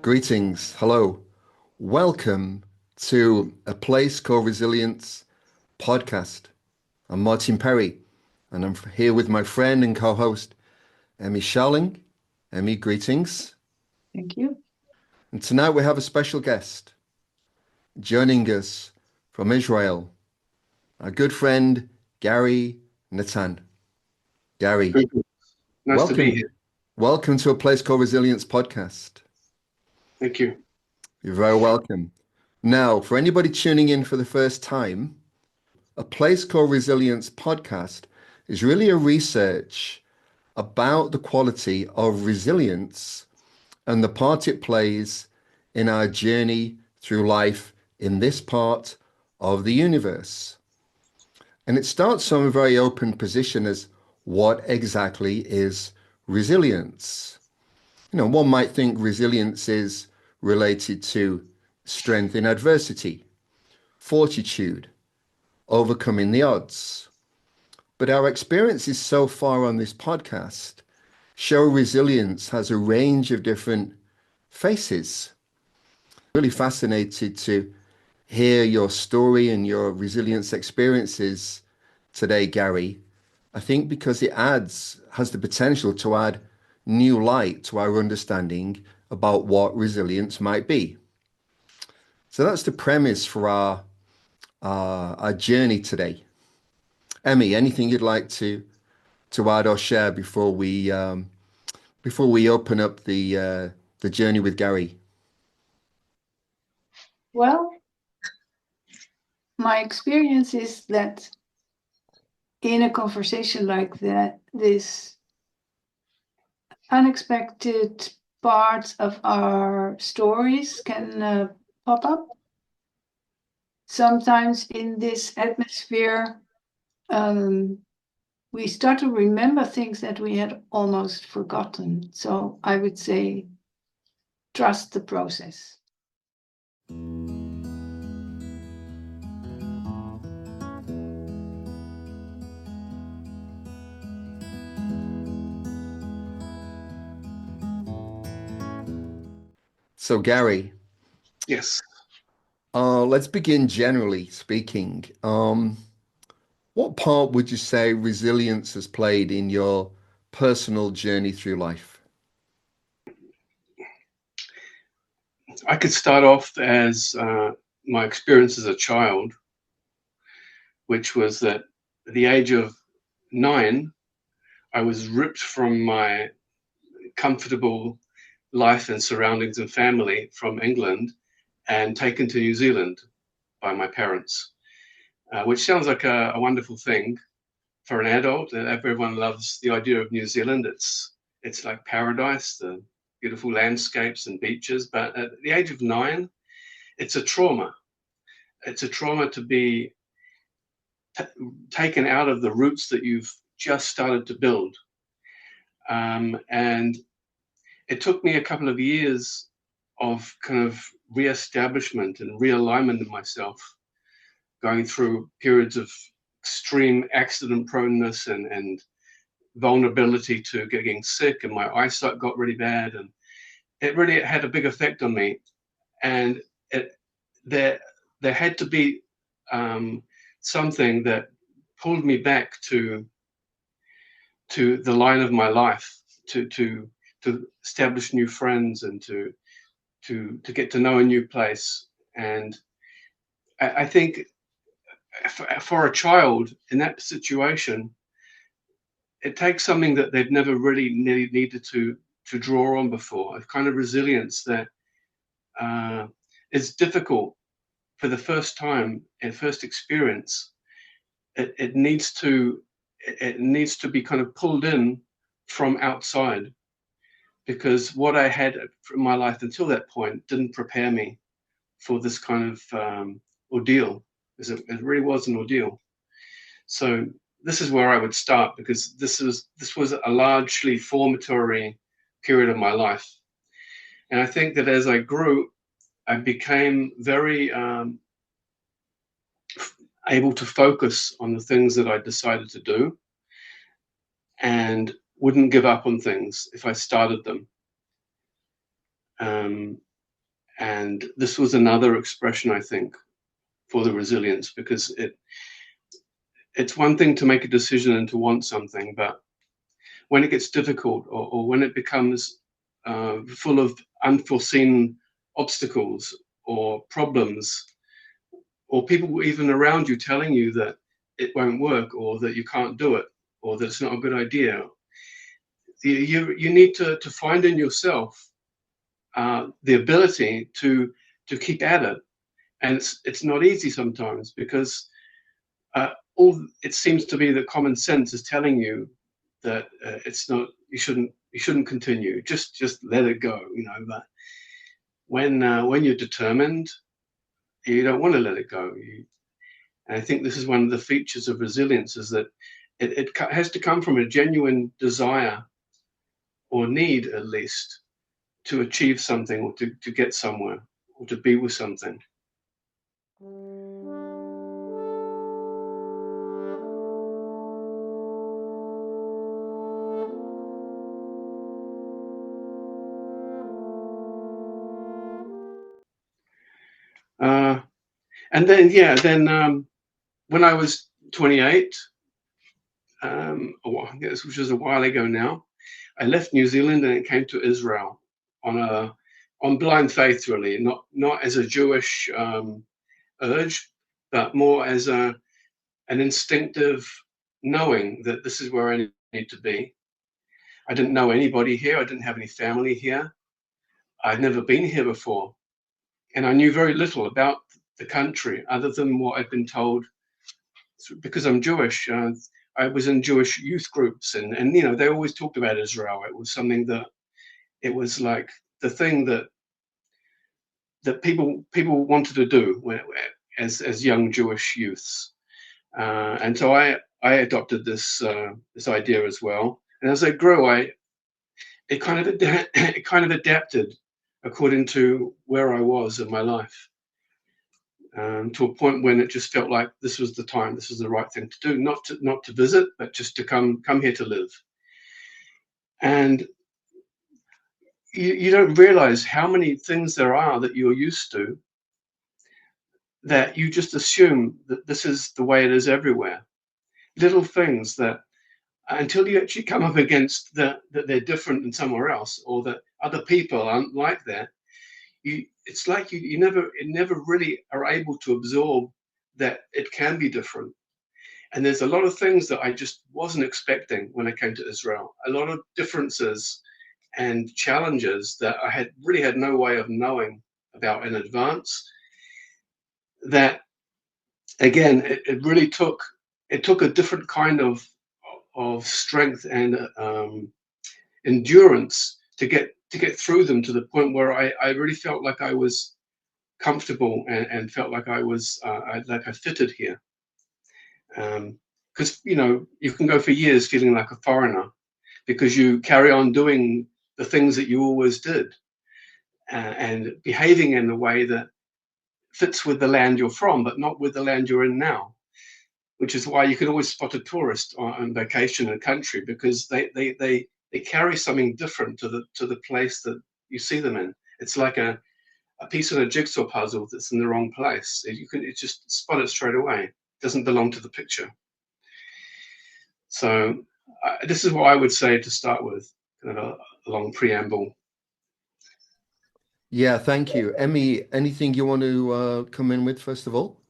Greetings, hello. Welcome to A Place Called Resilience podcast. I'm Martin Perry, and I'm here with my friend and co-host, Emmy Sharling. Emmy, greetings. Thank you. And tonight we have a special guest joining us from Israel, our good friend, Gary Natan. Gary, Thank you. Nice to be welcome. here. Welcome to A Place Called Resilience podcast. Thank you. You're very welcome. Now, for anybody tuning in for the first time, A Place Called Resilience podcast is really a research about the quality of resilience and the part it plays in our journey through life in this part of the universe. And it starts from a very open position as what exactly is resilience? One might think resilience is related to strength in adversity, fortitude, overcoming the odds. But our experiences so far on this podcast show resilience has a range of different faces. Really fascinated to hear your story and your resilience experiences today, Gary. I think because it has the potential to add new light to our understanding about what resilience might be. So that's the premise for our journey today. Emmy, anything you'd like to add or share before we open up the journey with Gary? Well, my experience is that in a conversation like that, this unexpected parts of our stories can pop up. Sometimes in this atmosphere, we start to remember things that we had almost forgotten. So I would say, trust the process. So Gary, Yes. let's begin generally speaking. What part would you say resilience has played in your personal journey through life? I could start off as my experience as a child, which was that at the age of 9, I was ripped from my comfortable life and surroundings and family from England and taken to New Zealand by my parents, which sounds like a wonderful thing for an adult. Everyone loves the idea of New Zealand. It's like paradise, the beautiful landscapes and beaches. But at the age of 9, it's a trauma. It's a trauma to be taken out of the roots that you've just started to build. And it took me a couple of years of kind of reestablishment and realignment of myself, going through periods of extreme accident proneness and vulnerability to getting sick, and my eyesight got really bad, and it really had a big effect on me. And there had to be something that pulled me back to the line of my life, to establish new friends and to get to know a new place. And I think for a child in that situation, it takes something that they've never really needed to draw on before, a kind of resilience that is difficult for the first time and first experience. It needs to be kind of pulled in from outside, because what I had in my life until that point didn't prepare me for this kind of ordeal. It really was an ordeal. So this is where I would start, because this was a largely formatory period of my life. And I think that as I grew, I became very able to focus on the things that I decided to do, and wouldn't give up on things if I started them. And this was another expression, I think, for the resilience, because it's one thing to make a decision and to want something, but when it gets difficult, or when it becomes full of unforeseen obstacles or problems, or people even around you telling you that it won't work, or that you can't do it, or that it's not a good idea, you need to find in yourself the ability to keep at it. And it's not easy sometimes, because all it seems to be that common sense is telling you that it's not, you shouldn't continue, just let it go, but when you're determined, you don't want to let it go. And I think this is one of the features of resilience, is that it has to come from a genuine desire, or need at least, to achieve something, or to get somewhere, or to be with something. And then, when I was 28, which was a while ago now, I left New Zealand and it came to Israel on blind faith, really, not as a Jewish urge, but more as an instinctive knowing that this is where I need to be. I didn't know anybody here. I didn't have any family here. I'd never been here before, and I knew very little about the country other than what I'd been told, because I'm Jewish. I was in Jewish youth groups, and they always talked about Israel. It was something that, it was like the thing that people wanted to do as young Jewish youths. And so I adopted this idea as well. And as I grew, it kind of adapted according to where I was in my life, to a point when it just felt like this was the time, this was the right thing to do, not to visit, but just to come here to live. And you don't realize how many things there are that you're used to, that you just assume that this is the way it is everywhere. Little things that, until you actually come up against that they're different than somewhere else, or that other people aren't like that, it's like you never really are able to absorb that it can be different. And there's a lot of things that I just wasn't expecting when I came to Israel. A lot of differences and challenges that I had no way of knowing about in advance. That, again, it really took a different kind of strength and endurance to get through them, to the point where I really felt like I was comfortable, and felt like I was like I fitted here. Because you can go for years feeling like a foreigner, because you carry on doing the things that you always did, and behaving in a way that fits with the land you're from, but not with the land you're in now. Which is why you can always spot a tourist on vacation in a country, because they carry something different to the place that you see them in. It's like a piece of a jigsaw puzzle that's in the wrong place. You just spot it straight away. It doesn't belong to the picture. So this is what I would say to start with, kind of a long preamble. Yeah, thank you. Emmy, anything you want to come in with first of all?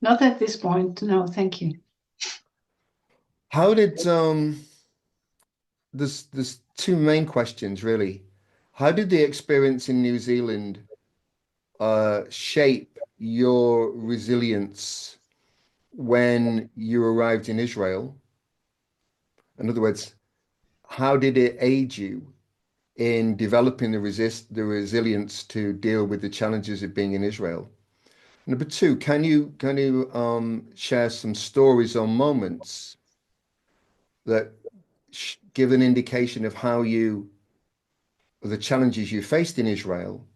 Not at this point, no, thank you. How did there's two main questions really. How did the experience in New Zealand shape your resilience when you arrived in Israel? In other words, how did it aid you in developing the resilience to deal with the challenges of being in Israel? Number two, can you share some stories or moments that give an indication of how the challenges you faced in Israel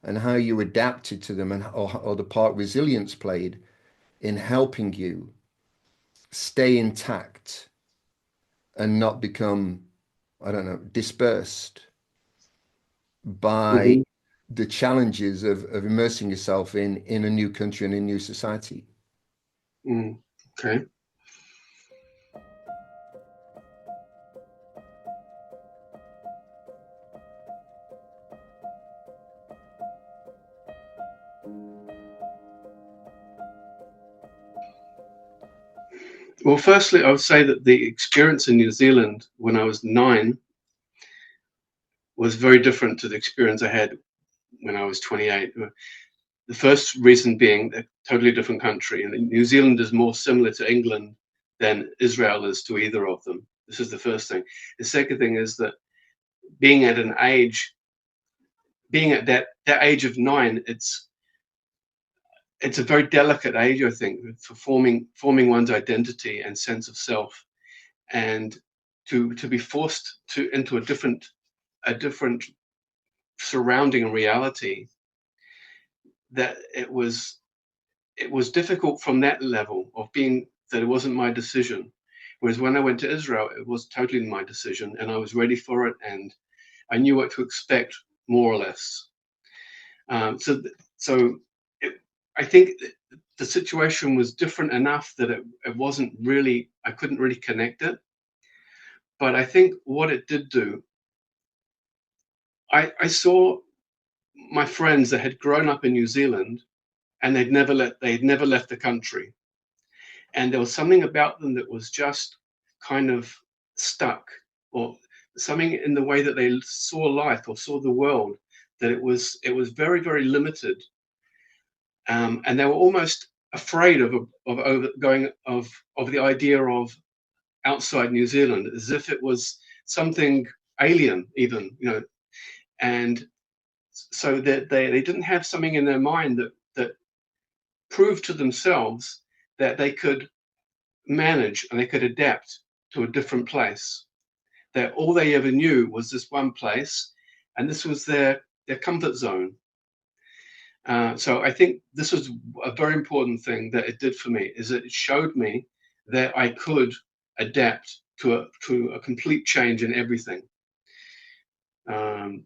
and how you adapted to them, and or the part resilience played in helping you stay intact and not become, I don't know, dispersed by Mhm. the challenges of immersing yourself in a new country and a new society. Mm. Okay. Well, firstly, I would say that the experience in New Zealand when I was 9 was very different to the experience I had when I was 28. The first reason being a totally different country, and New Zealand is more similar to England than Israel is to either of them. This is the first thing. The second thing is that being at an age, being at that age of 9, it's a very delicate age, I think, for forming one's identity and sense of self, and to be forced to into a different surrounding reality, that it was difficult from that level of being that it wasn't my decision. Whereas when I went to Israel, it was totally my decision, and I was ready for it, and I knew what to expect, more or less. So I think the situation was different enough that it wasn't really, I couldn't really connect it. But I think what it did do, I saw my friends that had grown up in New Zealand, and they'd never left the country, and there was something about them that was just kind of stuck, or something in the way that they saw life or saw the world, that it was very, very limited, and they were almost afraid of the idea of outside New Zealand, as if it was something alien, even, and so that they didn't have something in their mind that proved to themselves that they could manage and they could adapt to a different place. That all they ever knew was this one place, and this was their comfort zone. So I think this was a very important thing that it did for me, is that it showed me that I could adapt to a complete change in everything. Um,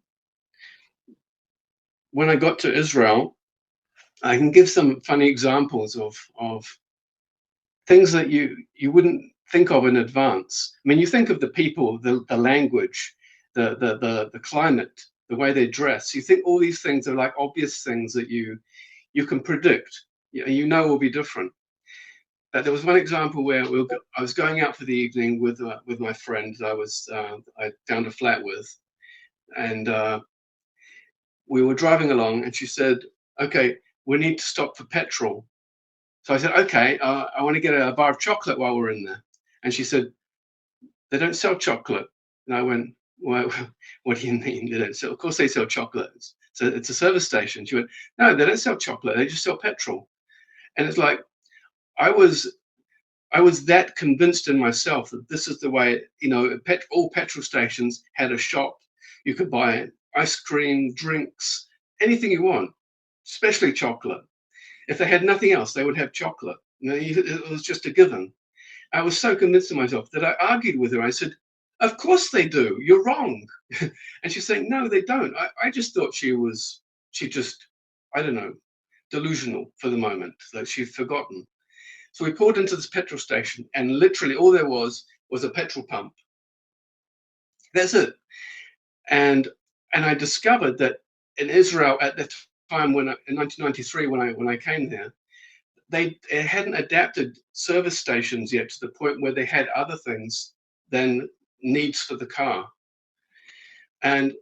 when I got to Israel, I can give some funny examples of things that you wouldn't think of in advance. I mean, you think of the people, the language, the climate, the way they dress. You think all these things are like obvious things that you can predict. Will be different. But there was one example where I was going out for the evening with my friend I found a flat with, and we were driving along, and she said, "Okay, we need to stop for petrol." So I said, "Okay, I want to get a bar of chocolate while we're in there." And she said, "They don't sell chocolate." And I went, "Well, what do you mean they don't sell? Of course they sell chocolates. So it's a service station." She went, "No, they don't sell chocolate. They just sell petrol." And it's like I was I was that convinced in myself that this is the way. All petrol stations had a shop. You could buy ice cream, drinks, anything you want, especially chocolate. If they had nothing else, they would have chocolate. It was just a given. I was so convinced of myself that I argued with her. I said, "Of course they do. You're wrong." And she's saying, "No, they don't." I just thought she just, I don't know, delusional for the moment, that she'd forgotten. So we pulled into this petrol station, and literally all there was a petrol pump. That's it. And I discovered that in Israel at the time, in 1993, when I came there, they hadn't adapted service stations yet to the point where they had other things than needs for the car. And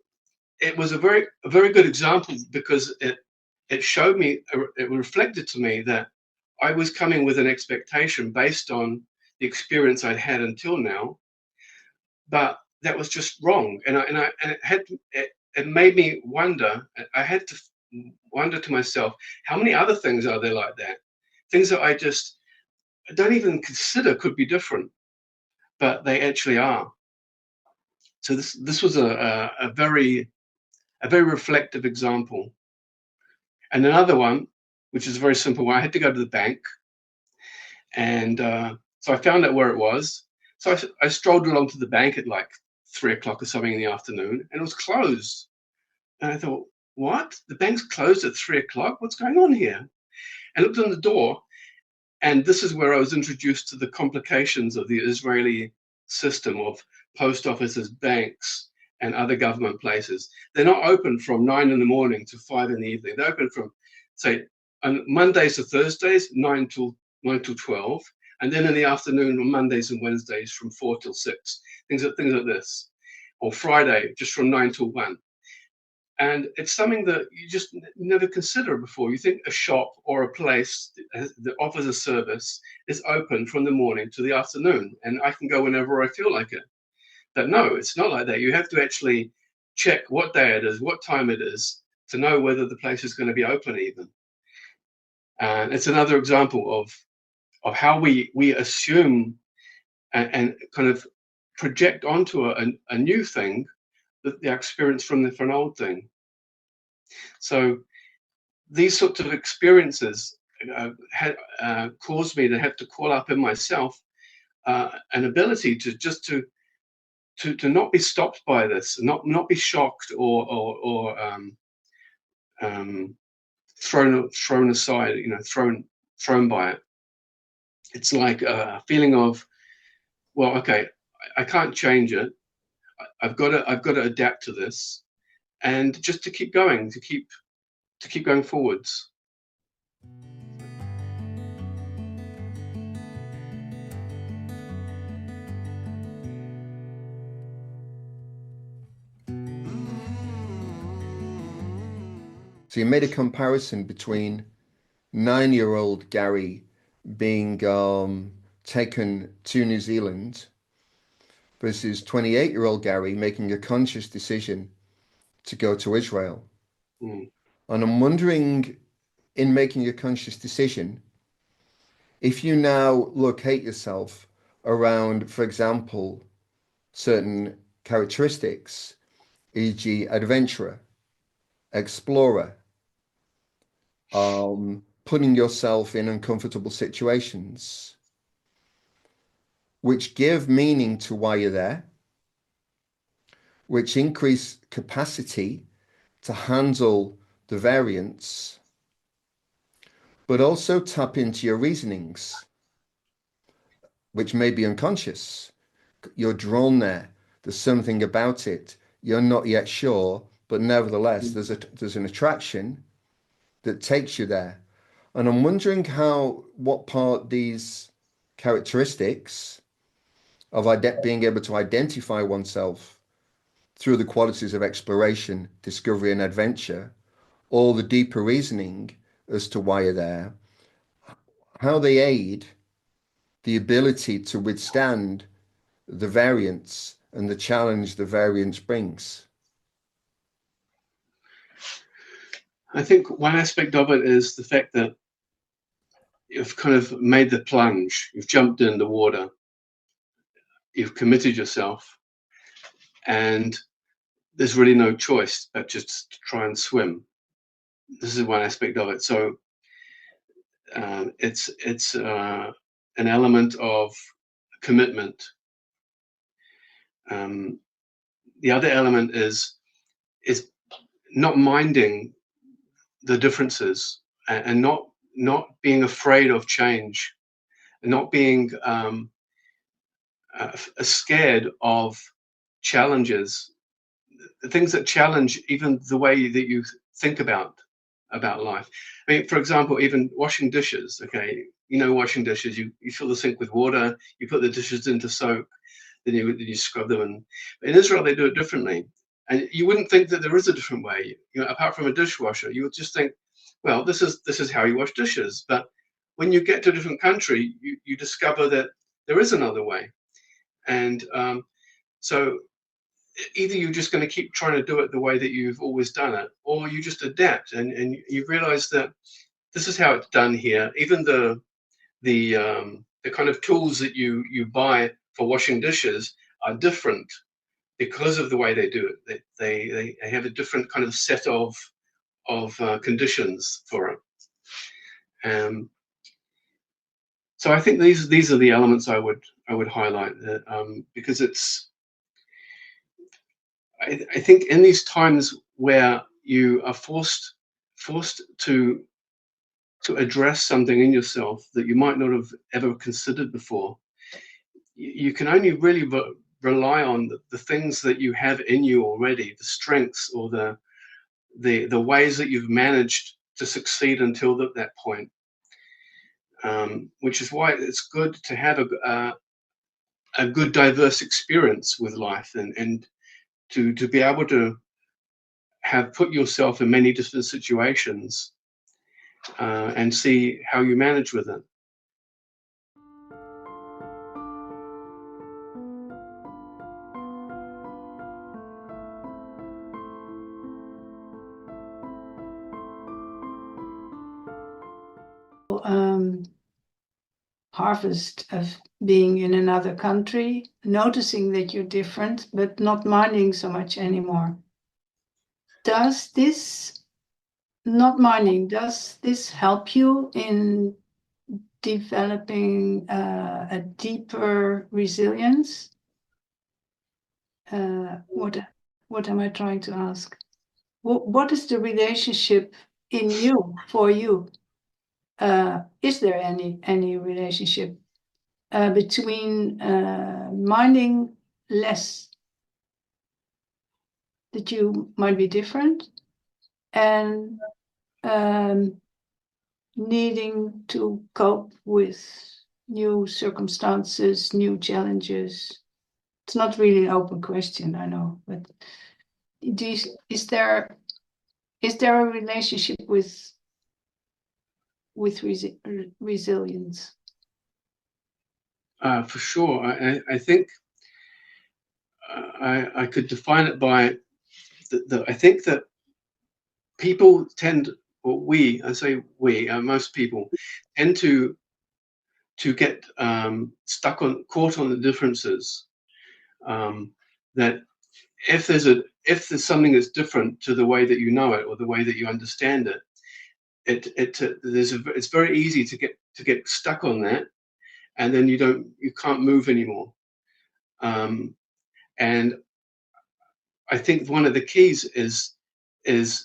it was a very good example, because it showed me, it reflected to me that I was coming with an expectation based on the experience I'd had until now, but that was just wrong. And it made me wonder. I had to wonder to myself, how many other things are there like that? Things that I don't even consider could be different, but they actually are. So this was a very reflective example. And another one, which is a very simple one, I had to go to the bank, and so I found out where it was. So I strolled along to the bank at like 3 o'clock or something in the afternoon, and it was closed. And I thought, what? The bank's closed at 3 o'clock? What's going on here? I looked on the door, and this is where I was introduced to the complications of the Israeli system of post offices, banks, and other government places. They're not open from 9 in the morning to 5 in the evening. They're open from, say, on Mondays to Thursdays, 9 till 12, and then in the afternoon on Mondays and Wednesdays from 4 till 6. Things like this, or Friday just from 9 till 1. And it's something that you just never consider before. You think a shop or a place that offers a service is open from the morning to the afternoon, and I can go whenever I feel like it. But no, it's not like that. You have to actually check what day it is, what time it is, to know whether the place is going to be open even. And it's another example of how we assume and kind of project onto a new thing the experience from an old thing. So these sorts of experiences had caused me to have to call up in myself an ability to just to not be stopped by this, not be shocked or thrown aside, thrown by it. It's like a feeling of, well, okay, I can't change it. I've got to adapt to this, and just to keep going, to keep going forwards. So you made a comparison between 9-year-old Gary being taken to New Zealand versus 28-year-old Gary making a conscious decision to go to Israel. Mm. And I'm wondering, in making a conscious decision, if you now locate yourself around, for example, certain characteristics, e.g. adventurer, explorer, putting yourself in uncomfortable situations, which give meaning to why you're there, which increase capacity to handle the variance, but also tap into your reasonings, which may be unconscious. You're drawn there. There's something about it. You're not yet sure, but nevertheless, there's an attraction that takes you there. And I'm wondering what part these characteristics of being able to identify oneself through the qualities of exploration, discovery, and adventure, all the deeper reasoning as to why you're there, how they aid the ability to withstand the variance and the challenge the variance brings. I think one aspect of it is the fact that you've kind of made the plunge, you've jumped in the water, you've committed yourself, and there's really no choice but just to try and swim. This is one aspect of it. So it's an element of commitment. The other element is not minding the differences and not being afraid of change, and not being scared of challenges, the things that challenge even the way that you think about life. I mean, for example, even washing dishes. Okay, washing dishes, you fill the sink with water, you put the dishes into soak, then you scrub them. And in Israel, they do it differently. And you wouldn't think that there is a different way. Apart from a dishwasher, you would just think, well, this is how you wash dishes. But when you get to a different country, you discover that there is another way. And so either you're just going to keep trying to do it the way that you've always done it, or you just adapt and you realize that this is how it's done here. Even the kind of tools that you buy for washing dishes are different because of the way they do it. They have a different kind of set of conditions for it. So I think these are the elements I would highlight, because I think in these times where you are forced to address something in yourself that you might not have ever considered before. You can only really rely on the things that you have in you already, the strengths or the ways that you've managed to succeed until that point. Which is why it's good to have a good diverse experience with life, and to be able to have put yourself in many different situations and see how you manage with it. Harvest of being in another country, noticing that you're different, but not minding so much anymore. Does this help you in developing a deeper resilience? What am I trying to ask? What is the relationship in you, for you? Is there any relationship between minding less that you might be different and needing to cope with new circumstances, new challenges? It's not really an open question, I know, but is there a relationship with resilience? For sure. I think I could define it by I think that people tend, or most people tend to get caught on the differences. That if there's something that's different to the way that you know it or the way that you understand it, it's very easy to get stuck on that, and then you can't move anymore. And I think one of the keys is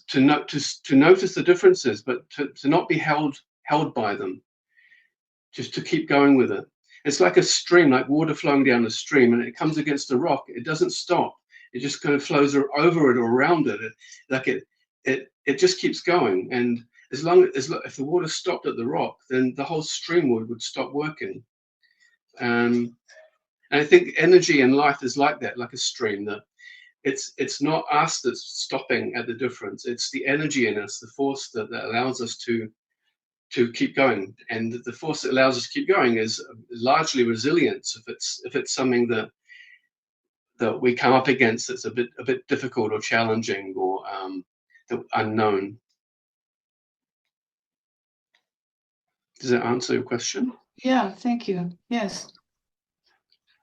to notice the differences, but to not be held by them, just to keep going with it. It's like a stream, like water flowing down a stream, and it comes against a rock. It doesn't stop. It just kind of flows over it or around it. It just keeps going. And as long as if the water stopped at the rock, then the whole stream would stop working. And I think energy in life is like that, like a stream. That it's not us that's stopping at the difference. It's the energy in us, the force that allows us to keep going. And the force that allows us to keep going is largely resilience. If it's something that we come up against that's a bit difficult or challenging or unknown. Does that answer your question? Yeah, thank you. Yes.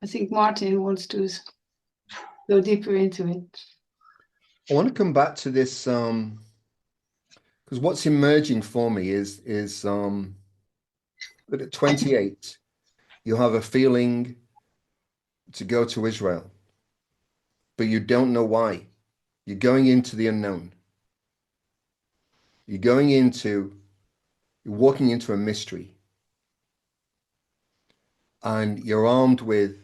I think Martin wants to go deeper into it. I want to come back to this because what's emerging for me is that at 28 you'll have a feeling to go to Israel, but you don't know why. You're going into the unknown. You're walking into a mystery, and you're armed with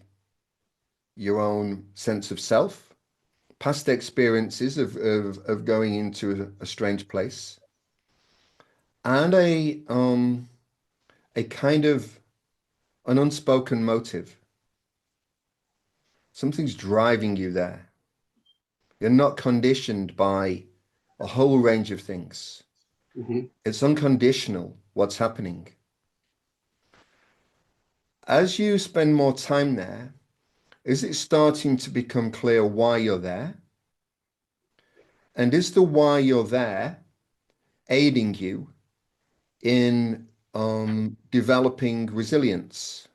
your own sense of self, past experiences of going into a strange place, and a kind of an unspoken motive. Something's driving you there. You're not conditioned by a whole range of things. Mm-hmm. It's unconditional what's happening. As you spend more time there, is it starting to become clear why you're there? And is the why you're there aiding you in developing resilience?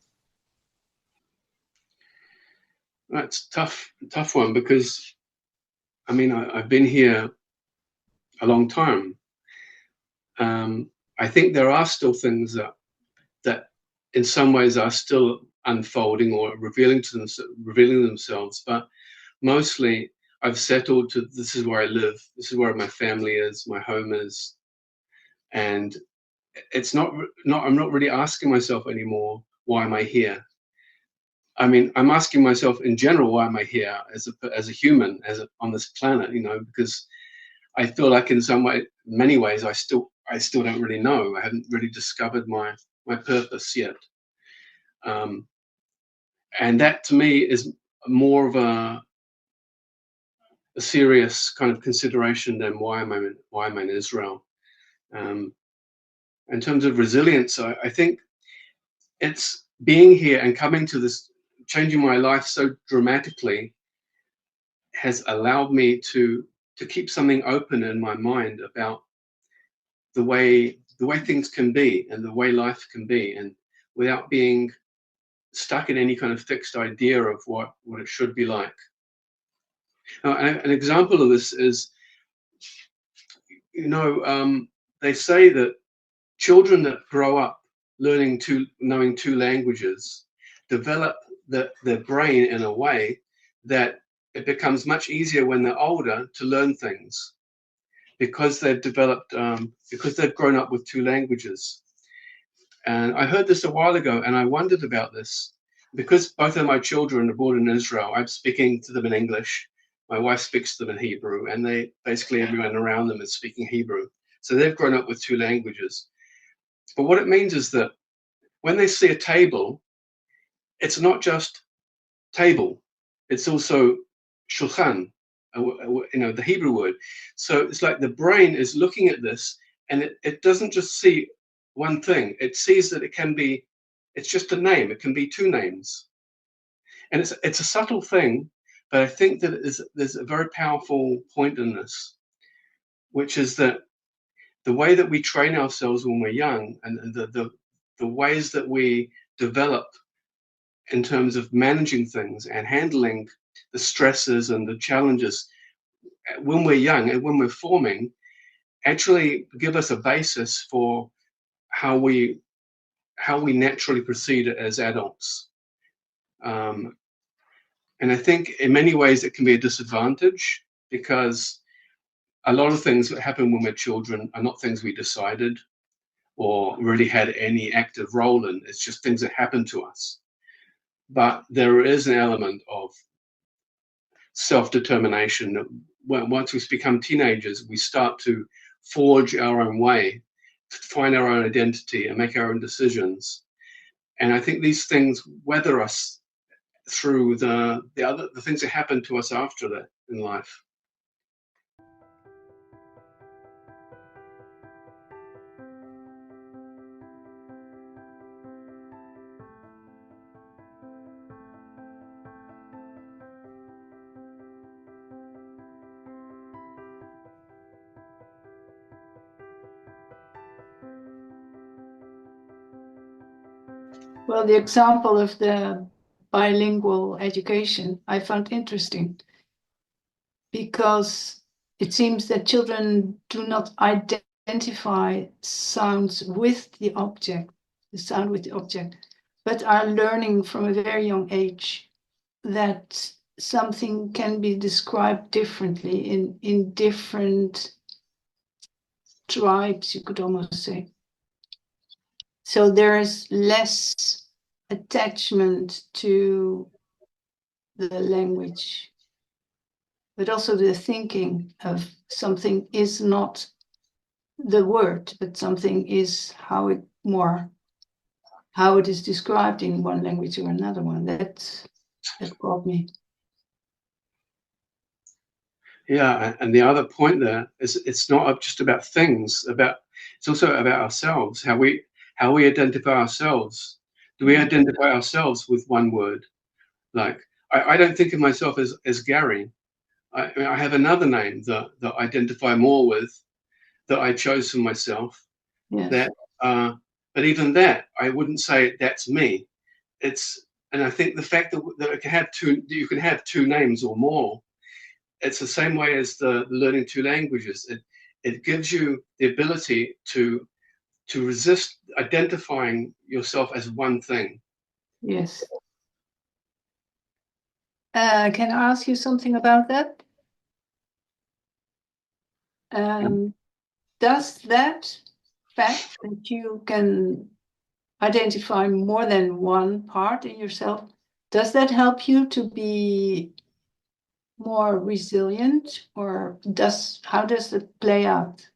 That's tough one, because I mean I've been here a long time. I think there are still things that in some ways are still unfolding or revealing themselves, but mostly I've settled to, this is where I live, this is where my family is, my home is, and it's not I'm not really asking myself anymore, why am I here? I mean, I'm asking myself in general, why am I here as a human, on this planet, because I feel like in many ways, I still don't really know. I haven't really discovered my purpose yet. And that to me is more of a serious kind of consideration than why am I in Israel. In terms of resilience, I think it's being here and coming to this, changing my life so dramatically, has allowed me to keep something open in my mind about the way things can be and the way life can be, and without being stuck in any kind of fixed idea of what it should be like. Now, an example of this is, they say that children that grow up knowing two languages develop their brain in a way that it becomes much easier when they're older to learn things, because they've developed, because they've grown up with two languages. And I heard this a while ago, and I wondered about this, because both of my children are born in Israel. I'm speaking to them in English. My wife speaks to them in Hebrew, and everyone around them is speaking Hebrew. So they've grown up with two languages. But what it means is that when they see a table, it's not just table, it's also shulchan, the Hebrew word. So it's like the brain is looking at this, and it doesn't just see one thing. It sees that it's just a name. It can be two names. And it's a subtle thing, but I think that there's a very powerful point in this, which is that the way that we train ourselves when we're young, and the ways that we develop in terms of managing things and handling the stresses and the challenges when we're young and when we're forming, actually give us a basis for how we naturally proceed as adults. And I think in many ways it can be a disadvantage, because a lot of things that happen when we're children are not things we decided or really had any active role in. It's just things that happen to us. But there is an element of self-determination that once we become teenagers, we start to forge our own way, to find our own identity and make our own decisions. And I think these things weather us through the things that happen to us after that in life. Well, the example of the bilingual education I found interesting, because it seems that children do not identify sounds with the sound with the object, but are learning from a very young age that something can be described differently in different tribes, you could almost say. So there is less attachment to the language, but also the thinking of something is not the word, but something is how it is described in one language or another one. That brought me. Yeah, and the other point there is it's not just about things. It's also about ourselves. How we identify ourselves. Do we identify ourselves with one word? Like I don't think of myself as Gary. I have another name that I identify more with, that I chose for myself. Yes. But even that, I wouldn't say that's me. And I think the fact that you can have two names or more, it's the same way as the learning two languages. It gives you the ability to resist identifying yourself as one thing. Yes. Can I ask you something about that? Does that fact that you can identify more than one part in yourself, does that help you to be more resilient, or how does it play out?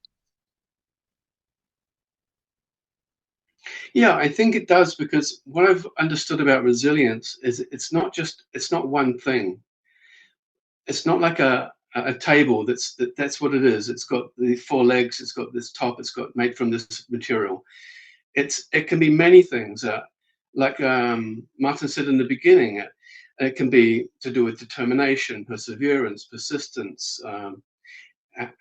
Yeah, I think it does, because what I've understood about resilience is it's not one thing. It's not like a table that's what it is. It's got the four legs, it's got this top, it's got made from this material. It can be many things. Like Martin said in the beginning, it can be to do with determination, perseverance, persistence,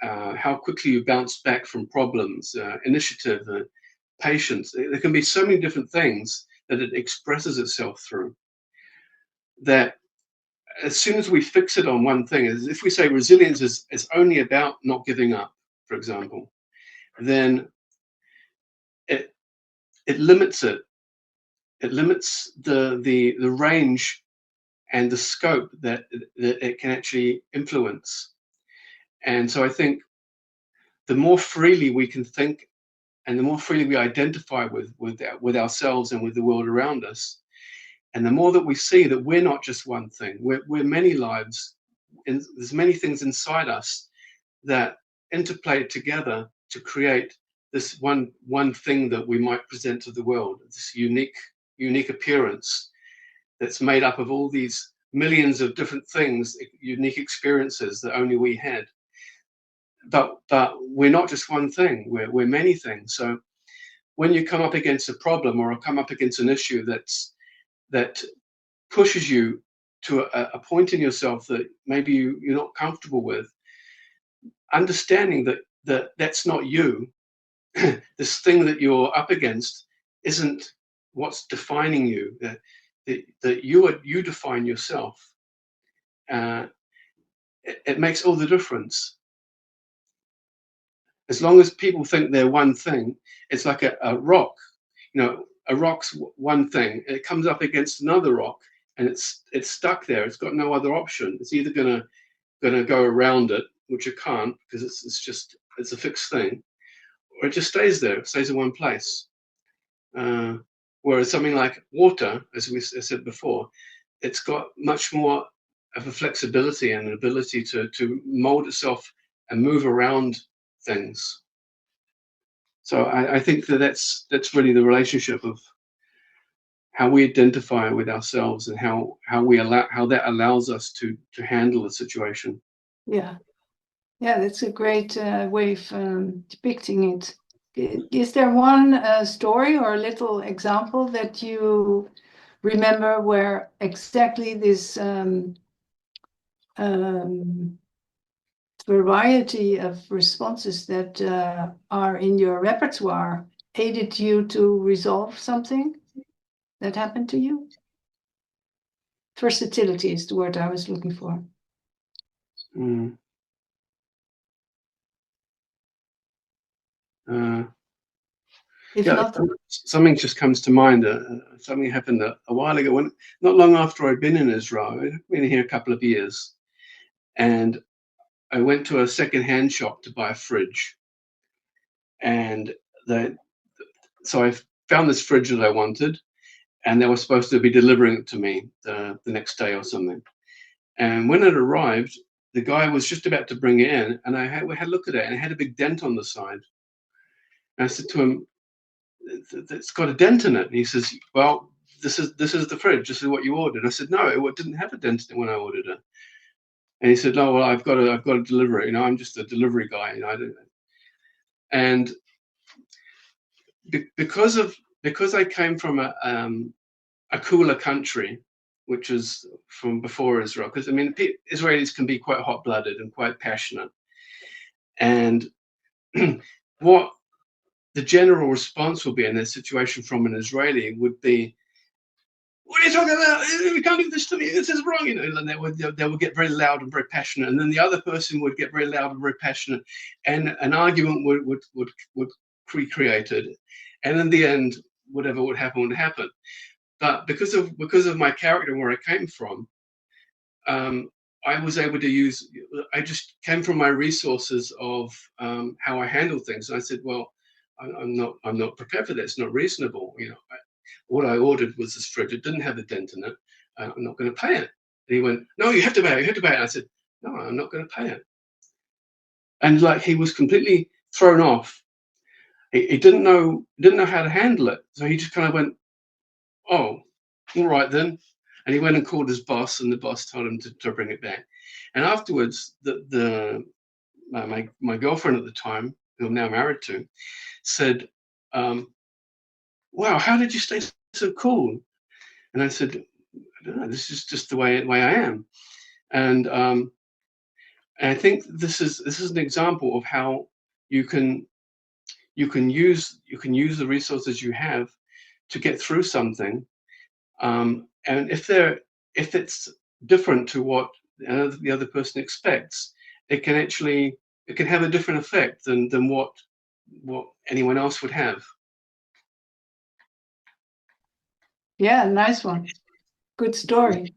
how quickly you bounce back from problems, initiative, patience. There can be so many different things that it expresses itself through, that as soon as we fix it on one thing, if we say resilience is only about not giving up, for example, then it limits it. It limits the range and the scope that it can actually influence. And so I think the more freely we can think, and the more freely we identify with ourselves and with the world around us, and the more that we see that we're not just one thing, we're many lives, and there's many things inside us that interplay together to create this one thing that we might present to the world, this unique appearance that's made up of all these millions of different things, unique experiences that only we had. But we're not just one thing, we're many things. So when you come up against a problem or come up against an issue that pushes you to a point in yourself that maybe you're not comfortable with, understanding that's not you, this thing that you're up against isn't what's defining you, that you define yourself. It makes all the difference. As long as people think they're one thing, it's like a rock. A rock's one thing. It comes up against another rock, and it's stuck there. It's got no other option. It's either gonna go around it, which it can't because it's a fixed thing, or it just stays there. It stays in one place. Whereas something like water, as we said before, it's got much more of a flexibility and an ability to mold itself and move around things. So I think that's really the relationship of how we identify with ourselves and how that allows us to handle the situation. Yeah, that's a great way of depicting it. Is there one story or a little example that you remember where exactly this variety of responses that are in your repertoire aided you to resolve something that happened to you? Versatility is the word I was looking for. If not, something just comes to mind. Something happened a while ago, not long after I'd been in Israel. I'd been here a couple of years, and I went to a second-hand shop to buy a fridge, and so I found this fridge that I wanted, and they were supposed to be delivering it to me the next day or something. And when it arrived, the guy was just about to bring it in, and we had a look at it, and it had a big dent on the side. And I said to him, "It's got a dent in it." And he says, "Well, this is the fridge. This is what you ordered." I said, "No, it didn't have a dent in it when I ordered it." And he said, "No, well, I've got to deliver it. I'm just a delivery guy. I don't." And because I came from a cooler country, which is from before Israel, because Israelis can be quite hot-blooded and quite passionate, and what the general response will be in this situation from an Israeli would be, "What are you talking about? You can't do this to me. This is wrong." And they would get very loud and very passionate, and then the other person would get very loud and very passionate, and an argument would be created, and in the end, whatever would happen would happen. But because of my character and where I came from, I was able to use, I just came from my resources of how I handle things. And I said, well, I'm not prepared for that. It's not reasonable. What I ordered was this fridge. It didn't have a dent in it. I'm not going to pay it. And he went, no, you have to pay it. You have to pay it. And I said, no, I'm not going to pay it. And like, he was completely thrown off. He didn't know how to handle it. So he just kind of went, oh, all right then. And he went and called his boss, and the boss told him to bring it back. And afterwards, my girlfriend at the time, who I'm now married to, said, wow, how did you stay so cool? And I said, I don't know, this is just the way I am. And I think this is an example of how you can use the resources you have to get through something. And if it's different to what the other person expects, it can have a different effect than what anyone else would have. Yeah, nice one. Good story.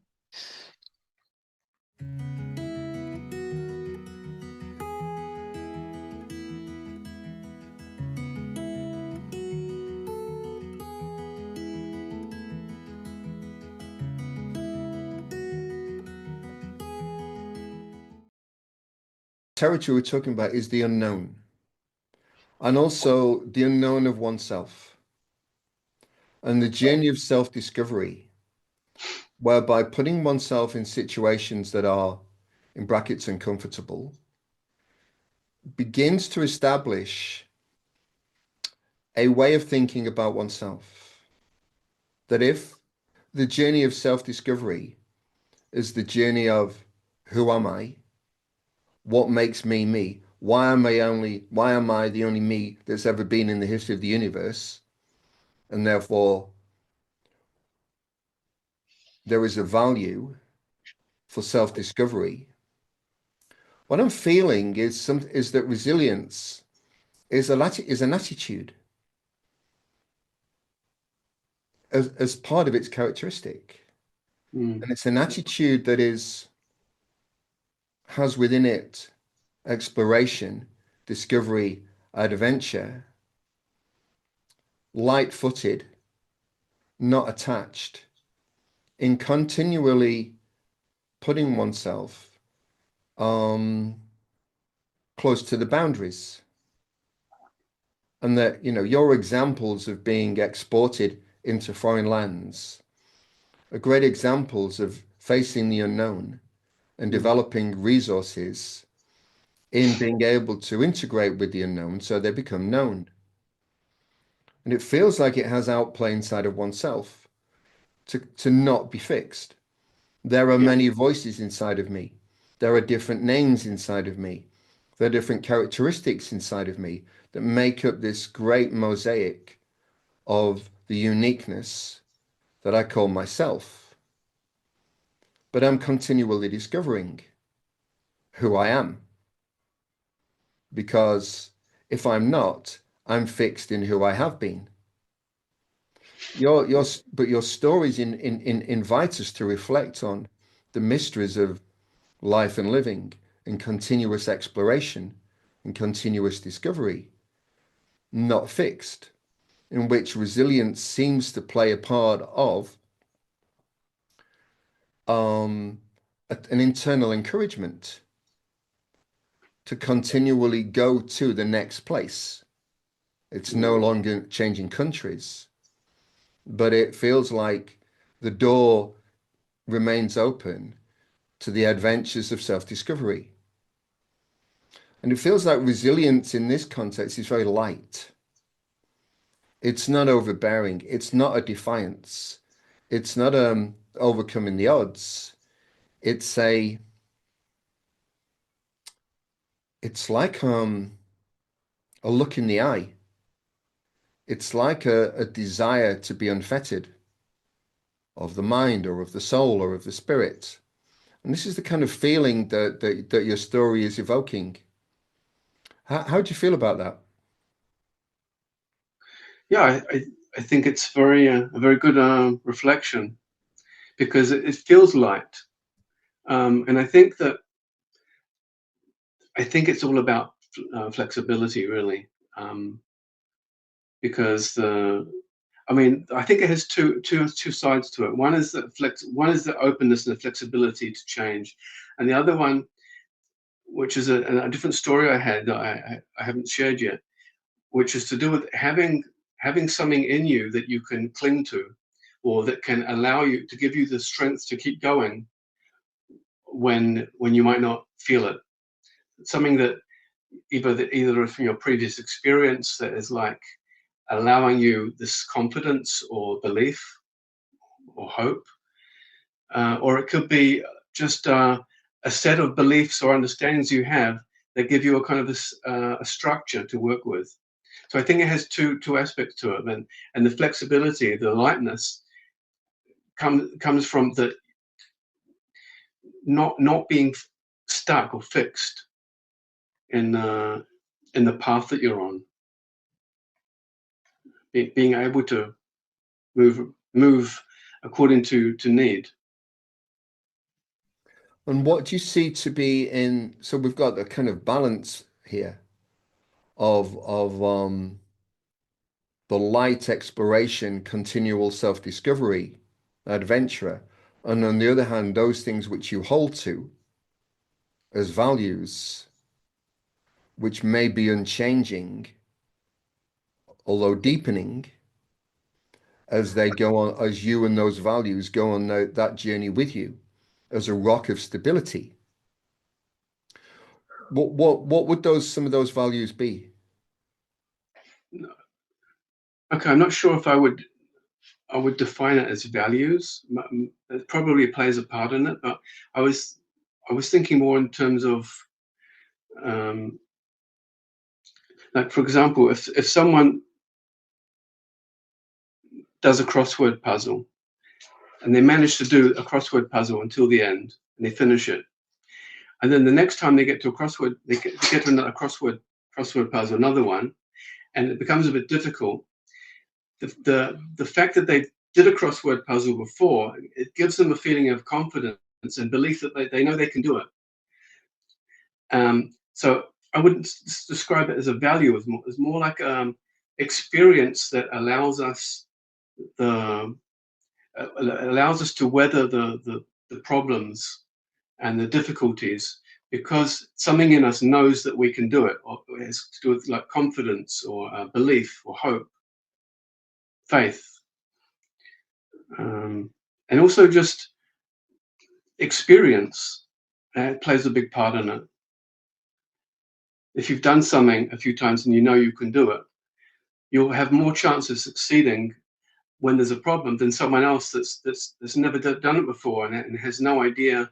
Territory we're talking about is the unknown, and also the unknown of oneself, and the journey of self-discovery, whereby putting oneself in situations that are, in brackets, uncomfortable, begins to establish a way of thinking about oneself. That if the journey of self-discovery is the journey of who am I? What makes me me? Why am I the only me that's ever been in the history of the universe? And therefore, there is a value for self-discovery. What I'm feeling is that resilience is an attitude as part of its characteristic. And it's an attitude that has within it exploration, discovery, adventure, light-footed, not attached, in continually putting oneself close to the boundaries. And that, your examples of being exported into foreign lands are great examples of facing the unknown and developing resources in being able to integrate with the unknown so they become known. And it feels like it has outplay inside of oneself to not be fixed. There are many voices inside of me. There are different names inside of me. There are different characteristics inside of me that make up this great mosaic of the uniqueness that I call myself. But I'm continually discovering who I am. Because if I'm not, I'm fixed in who I have been. But your stories invite us to reflect on the mysteries of life and living and continuous exploration and continuous discovery, not fixed, in which resilience seems to play a part of an internal encouragement to continually go to the next place. It's no longer changing countries, but it feels like the door remains open to the adventures of self-discovery. And it feels like resilience in this context is very light. It's not overbearing. It's not a defiance. It's not overcoming the odds. It's like a look in the eye. It's like a desire to be unfettered of the mind or of the soul or of the spirit. And this is the kind of feeling that your story is evoking. How do you feel about that? Yeah, I think it's a very good reflection, because it feels light. And I think it's all about flexibility, really, because I think it has two sides to it. One is the openness and the flexibility to change, and the other one, which is a different story I had that I haven't shared yet, which is to do with having something in you that you can cling to, or that can allow you to give you the strength to keep going when you might not feel it. Something that either from your previous experience that is like allowing you this confidence or belief or hope, or it could be just a set of beliefs or understandings you have that give you a kind of a structure to work with. So I think it has two aspects to it, and the flexibility, the lightness, comes from the not being stuck or fixed in the path that you're on. Being able to move according to need. And what do you see to be in, so we've got a kind of balance here of the light exploration, continual self-discovery, adventure, and on the other hand, those things which you hold to as values, which may be unchanging, although deepening as they go on, as you and those values go on that journey with you as a rock of stability. What would some of those values be? Okay, I'm not sure if I would define it as values. It probably plays a part in it, but I was thinking more in terms of like, for example, if someone does a crossword puzzle and they manage to do a crossword puzzle until the end and they finish it, and then the next time they get to a crossword, they get to another crossword puzzle, another one, and it becomes a bit difficult. The fact that they did a crossword puzzle before, it gives them a feeling of confidence and belief that they know they can do it. So I wouldn't describe it as a value, as more like experience that allows us to weather the problems and the difficulties, because something in us knows that we can do it, or it has to do with like confidence or belief or hope, faith, and also just experience plays a big part in it. If you've done something a few times and you know you can do it, you'll have more chance of succeeding when there's a problem than someone else that's never done it before and has no idea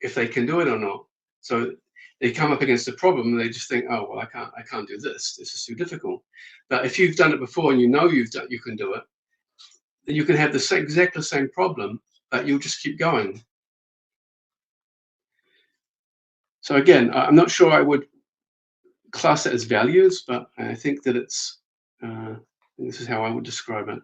if they can do it or not. So they come up against a problem and they just think, oh well, I can't do this. This is too difficult. But if you've done it before and you know you can do it, then you can have the exactly same problem, but you'll just keep going. So again, I'm not sure I would class it as values, but I think that it's this is how I would describe it.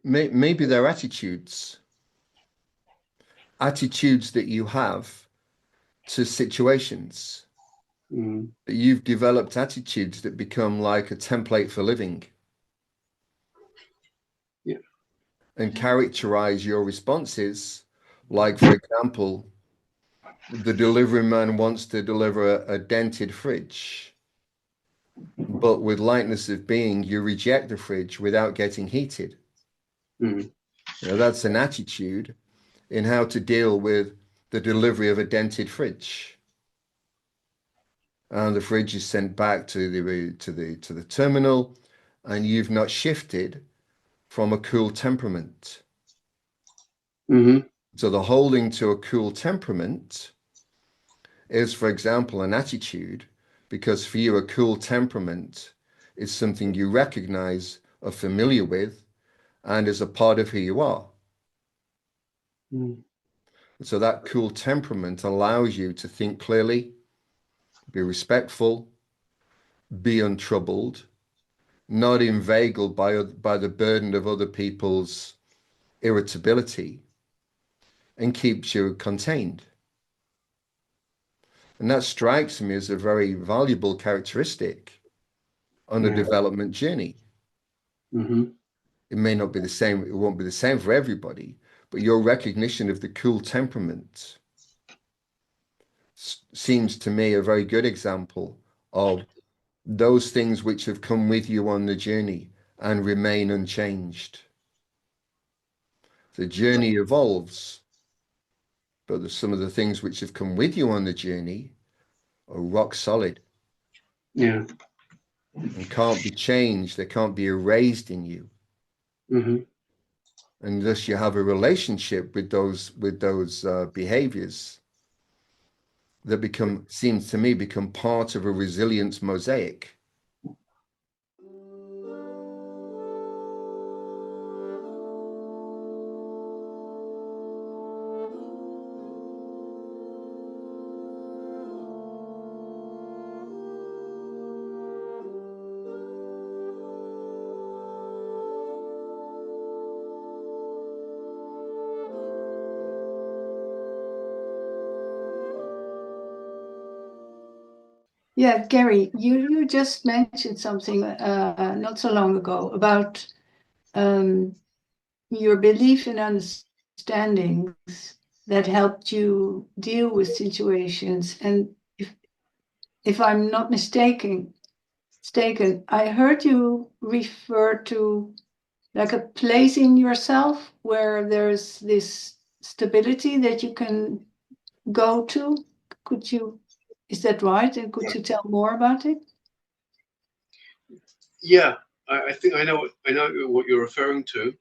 Maybe they're attitudes that you have to situations. That you've developed attitudes that become like a template for living. Yeah. And characterize your responses. Like, for example, the delivery man wants to deliver a dented fridge, but with lightness of being, you reject the fridge without getting heated. You know, that's an attitude in how to deal with the delivery of a dented fridge. And the fridge is sent back to the terminal, and you've not shifted from a cool temperament. So the holding to a cool temperament is, for example, an attitude, because for you, a cool temperament is something you recognize, are familiar with, and is a part of who you are. Mm. So that cool temperament allows you to think clearly, be respectful, be untroubled, not inveigled by the burden of other people's irritability, and keeps you contained. And that strikes me as a very valuable characteristic on a Yeah. development journey. Mm-hmm. It may not be the same, it won't be the same for everybody, but your recognition of the cool temperament seems to me a very good example of those things which have come with you on the journey and remain unchanged. The journey evolves, but some of the things which have come with you on the journey are rock solid Yeah. and can't be changed. They can't be erased in you. Mm-hmm. And thus you have a relationship with those behaviors that seems to me, become part of a resilience mosaic. Yeah, Gary, you just mentioned something not so long ago about your belief in understandings that helped you deal with situations. And if I'm not mistaken, I heard you refer to like a place in yourself where there's this stability that you can go to. Is that right? And could you tell more about it? Yeah. I think I know what you're referring to.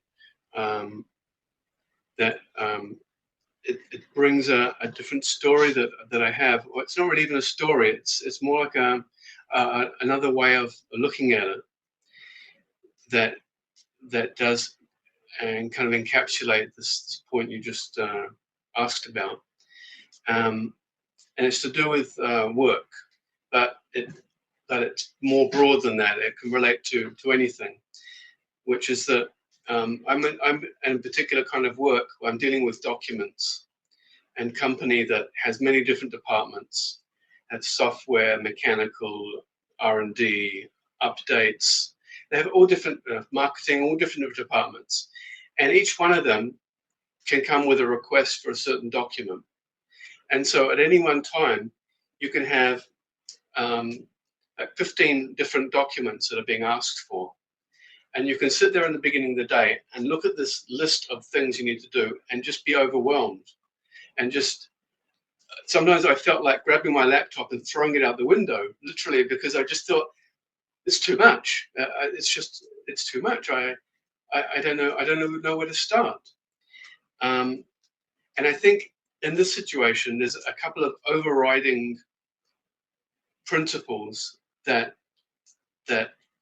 That it brings a different story that I have. Well, it's not really even a story. It's more like another way of looking at it that does and kind of encapsulate this point you just asked about. And it's to do with work, but it's more broad than that. It can relate to anything, which is that I'm in a particular kind of work where I'm dealing with documents and company that has many different departments, has software, mechanical, R&D, updates. They have all different marketing, all different departments, and each one of them can come with a request for a certain document. And so at any one time, you can have 15 different documents that are being asked for. And you can sit there in the beginning of the day and look at this list of things you need to do and just be overwhelmed. And just sometimes I felt like grabbing my laptop and throwing it out the window, literally, because I just thought it's too much. It's too much. I don't know where to start. And I think in this situation, there's a couple of overriding principles that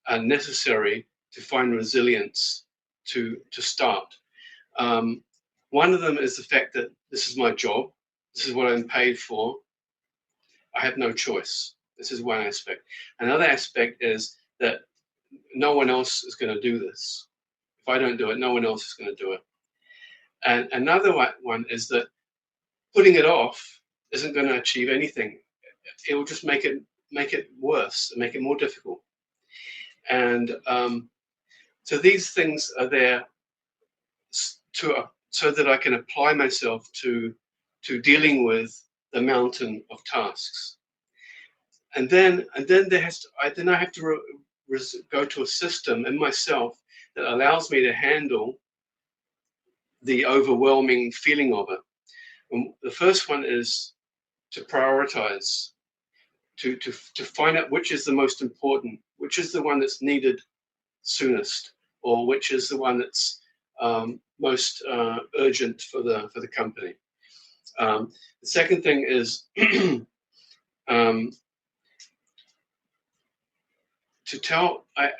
are necessary to find resilience to start. One of them is the fact that this is my job. This is what I'm paid for. I have no choice. This is one aspect. Another aspect is that no one else is going to do this. If I don't do it, no one else is going to do it. And another one is that putting it off isn't going to achieve anything. It will just make it worse and make it more difficult. And so these things are there so that I can apply myself to dealing with the mountain of tasks. And then I have to go to a system in myself that allows me to handle the overwhelming feeling of it. And the first one is to prioritize, to find out which is the most important, which is the one that's needed soonest, or which is the one that's most urgent for the company. The second thing is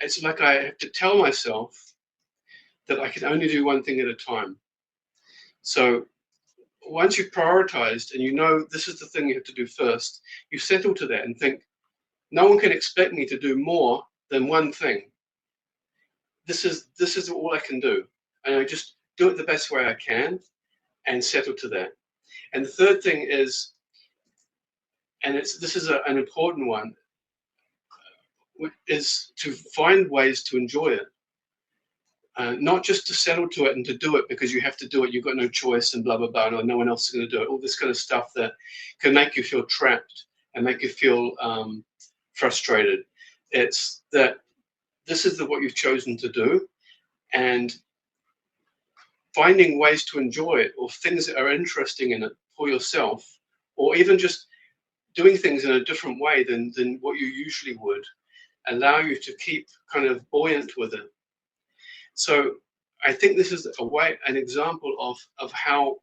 it's like I have to tell myself that I can only do one thing at a time. So once you've prioritized and you know this is the thing you have to do first, you settle to that and think, no one can expect me to do more than one thing. This is all I can do, and I just do it the best way I can and settle to that. And the third thing is, and this is an important one, is to find ways to enjoy it. Not just to settle to it and to do it because you have to do it, you've got no choice and blah, blah, blah, or no one else is going to do it. All this kind of stuff that can make you feel trapped and make you feel frustrated. It's that this is what you've chosen to do, and finding ways to enjoy it or things that are interesting in it for yourself, or even just doing things in a different way than what you usually would, allow you to keep kind of buoyant with it. So I think this is an example of how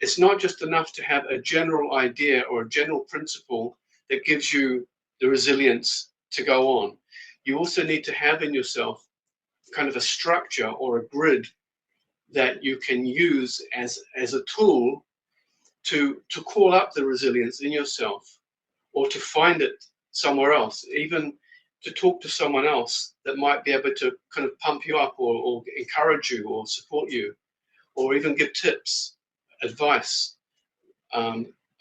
it's not just enough to have a general idea or a general principle that gives you the resilience to go on. You also need to have in yourself kind of a structure or a grid that you can use as a tool to call up the resilience in yourself, or to find it somewhere else, even to talk to someone else that might be able to kind of pump you up or encourage you or support you, or even give tips, advice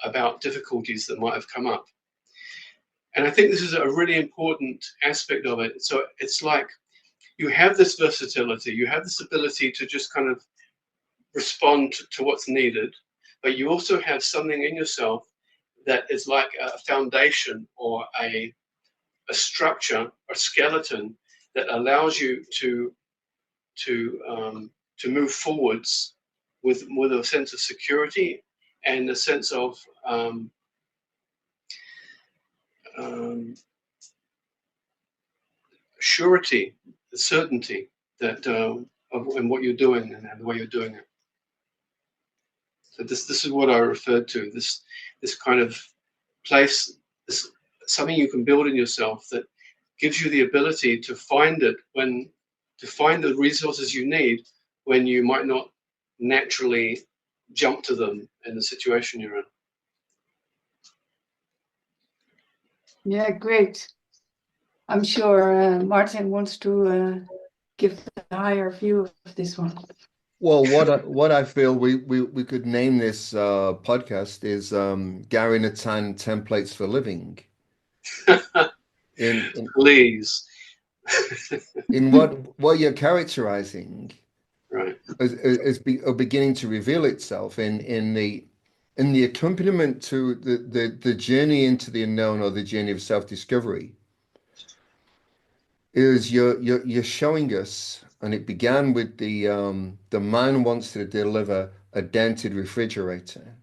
about difficulties that might have come up. And I think this is a really important aspect of it. So it's like you have this versatility, you have this ability to just kind of respond to what's needed, but you also have something in yourself that is like a foundation or a structure, a skeleton that allows you to move forwards with a sense of security and a sense of surety, certainty that of what you're doing and the way you're doing it. So this is what I referred to. This kind of place, this something you can build in yourself that gives you the ability to find the resources you need when you might not naturally jump to them in the situation you're in. Yeah, great. I'm sure Martin wants to give the higher view of this one. Well, what I feel we could name this podcast is Gary Natan Templates for Living. In Please. in what you're characterizing, Right. is beginning to reveal itself in the accompaniment to the journey into the unknown, or the journey of self-discovery. Is you're showing us, and it began with the man wants to deliver a dented refrigerator,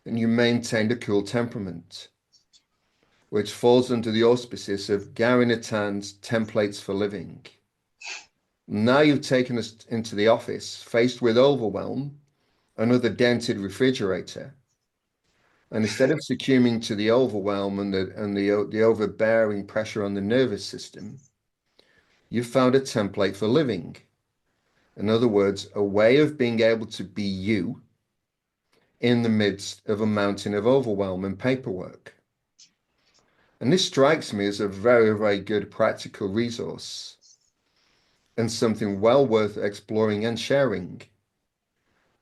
and you maintained a cool temperament, which falls under the auspices of Gary Natan's Templates for Living. Now you've taken us into the office, faced with overwhelm, another dented refrigerator, and instead of succumbing to the overwhelm and the overbearing pressure on the nervous system, you've found a template for living. In other words, a way of being able to be you in the midst of a mountain of overwhelm and paperwork. And this strikes me as a very, very good practical resource, and something well worth exploring and sharing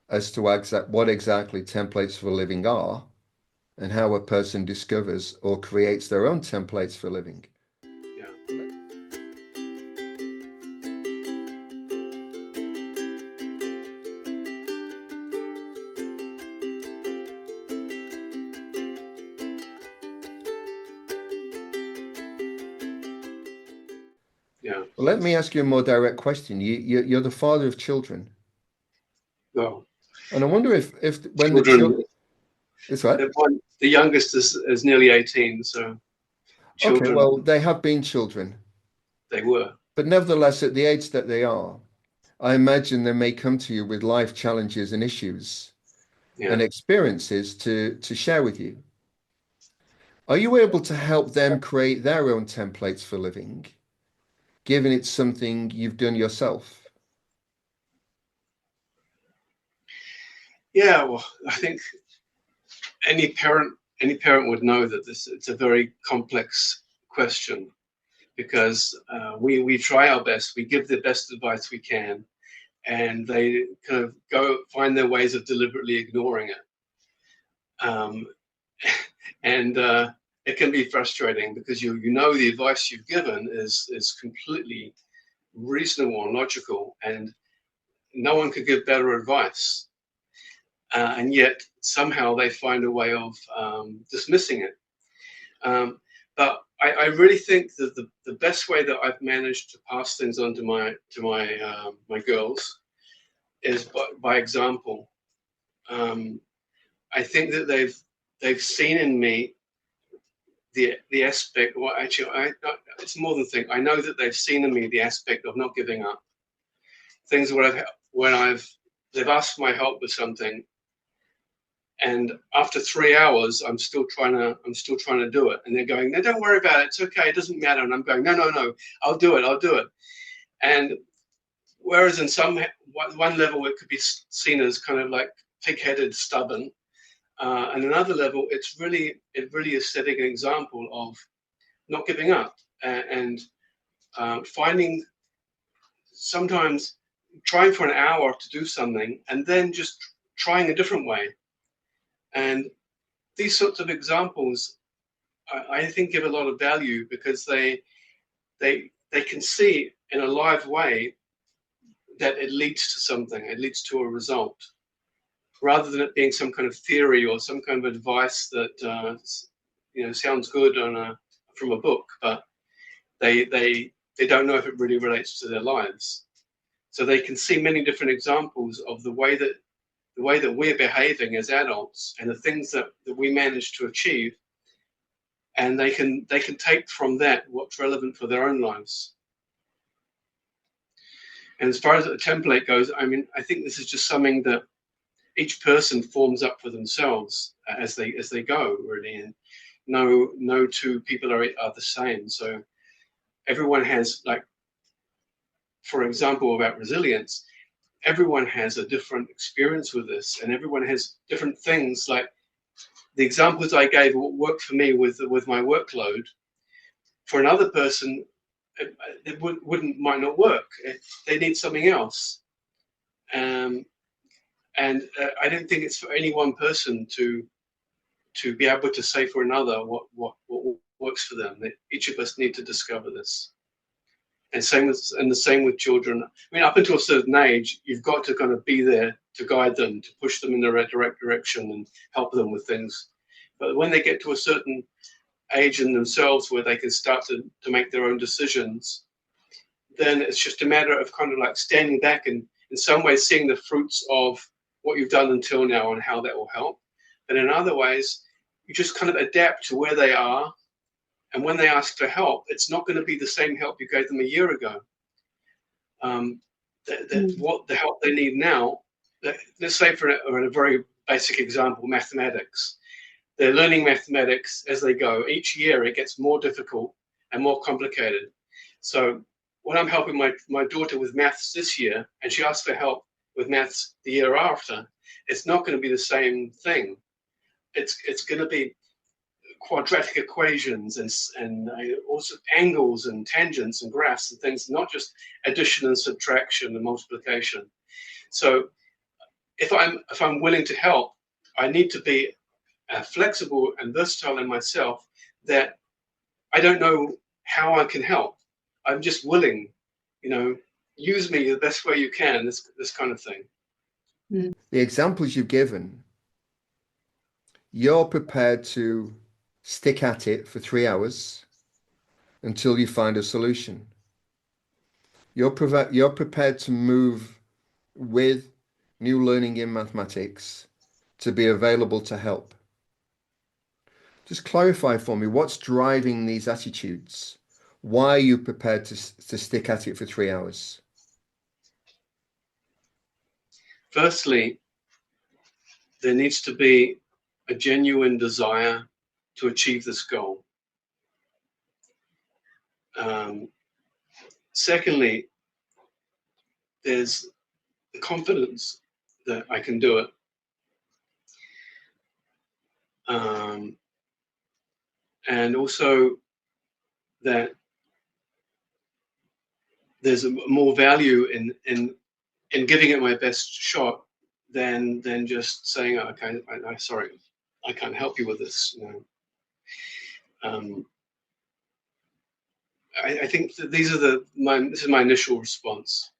as to what exactly templates for living are, and how a person discovers or creates their own templates for living. Yeah. Yeah. Well, let me ask you a more direct question. You're the father of children. Well, And I wonder if when children, the children, it's right. the youngest is nearly 18, so children, Okay, well, they have been children, they were. but nevertheless, at the age that they are, I imagine they may come to you with life challenges and issues and Yeah. experiences to share with you. Are you able to help them create their own templates for living, given it's something you've done yourself? Yeah, well, I think any parent would know that it's a very complex question, because we try our best, we give the best advice we can, and they kind of go find their ways of deliberately ignoring it. And it can be frustrating, because you know the advice you've given is completely reasonable and logical, and no one could give better advice. And yet somehow they find a way of dismissing it. But I really think that the best way that I've managed to pass things on to my girls is by example. I think that they've seen in me the aspect. Well, actually, it's more than thing. I know that they've seen in me the aspect of not giving up. Things when they've asked my help with something, and after 3 hours, I'm still trying to do it, and they're going, "No, don't worry about it. It's okay. It doesn't matter." And I'm going, "No, I'll do it." And whereas in one level it could be seen as kind of like pig-headed, stubborn, and another level it really is setting an example of not giving up, and finding, sometimes trying for an hour to do something and then just trying a different way. And these sorts of examples, I think, give a lot of value, because they can see in a live way that it leads to something, it leads to a result, rather than it being some kind of theory or some kind of advice that sounds good from a book, but they don't know if it really relates to their lives. So they can see many different examples of the way that we're behaving as adults and the things that we manage to achieve, and they can take from that what's relevant for their own lives. And as far as the template goes, I mean, I think this is just something that each person forms up for themselves as they go, really, and no two people are the same. So everyone has, like, for example, about resilience, everyone has a different experience with this, and everyone has different things. Like the examples I gave worked for me with my workload. For another person, it might not work. They need something else. And I don't think it's for any one person to be able to say for another what works for them. Each of us need to discover this. And the same with children. I mean, up until a certain age, you've got to kind of be there to guide them, to push them in the right direction and help them with things. But when they get to a certain age in themselves where they can start to make their own decisions, then it's just a matter of kind of like standing back and in some ways seeing the fruits of what you've done until now and how that will help. But in other ways, you just kind of adapt to where they are. And when they ask for help, it's not going to be the same help you gave them a year ago. What the help they need now, let's say for a very basic example, mathematics. They're learning mathematics as they go. Each year it gets more difficult and more complicated. So when I'm helping my daughter with maths this year, and she asks for help with maths the year after, it's not going to be the same thing. It's going to be quadratic equations and also angles and tangents and graphs and things, not just addition and subtraction and multiplication. So if I'm willing to help, I need to be flexible and versatile in myself, that I don't know how I can help. I'm just willing, use me the best way you can, this kind of thing. The examples you've given, you're prepared to stick at it for 3 hours until you find a solution. You're prepared to move with new learning in mathematics to be available to help. Just clarify for me, what's driving these attitudes? Why are you prepared to stick at it for 3 hours? Firstly, there needs to be a genuine desire to achieve this goal. Secondly, there's the confidence that I can do it. and also that there's more value in giving it my best shot than just saying, oh, okay, I sorry, I can't help you with this. You know, I think that these are this is my initial response.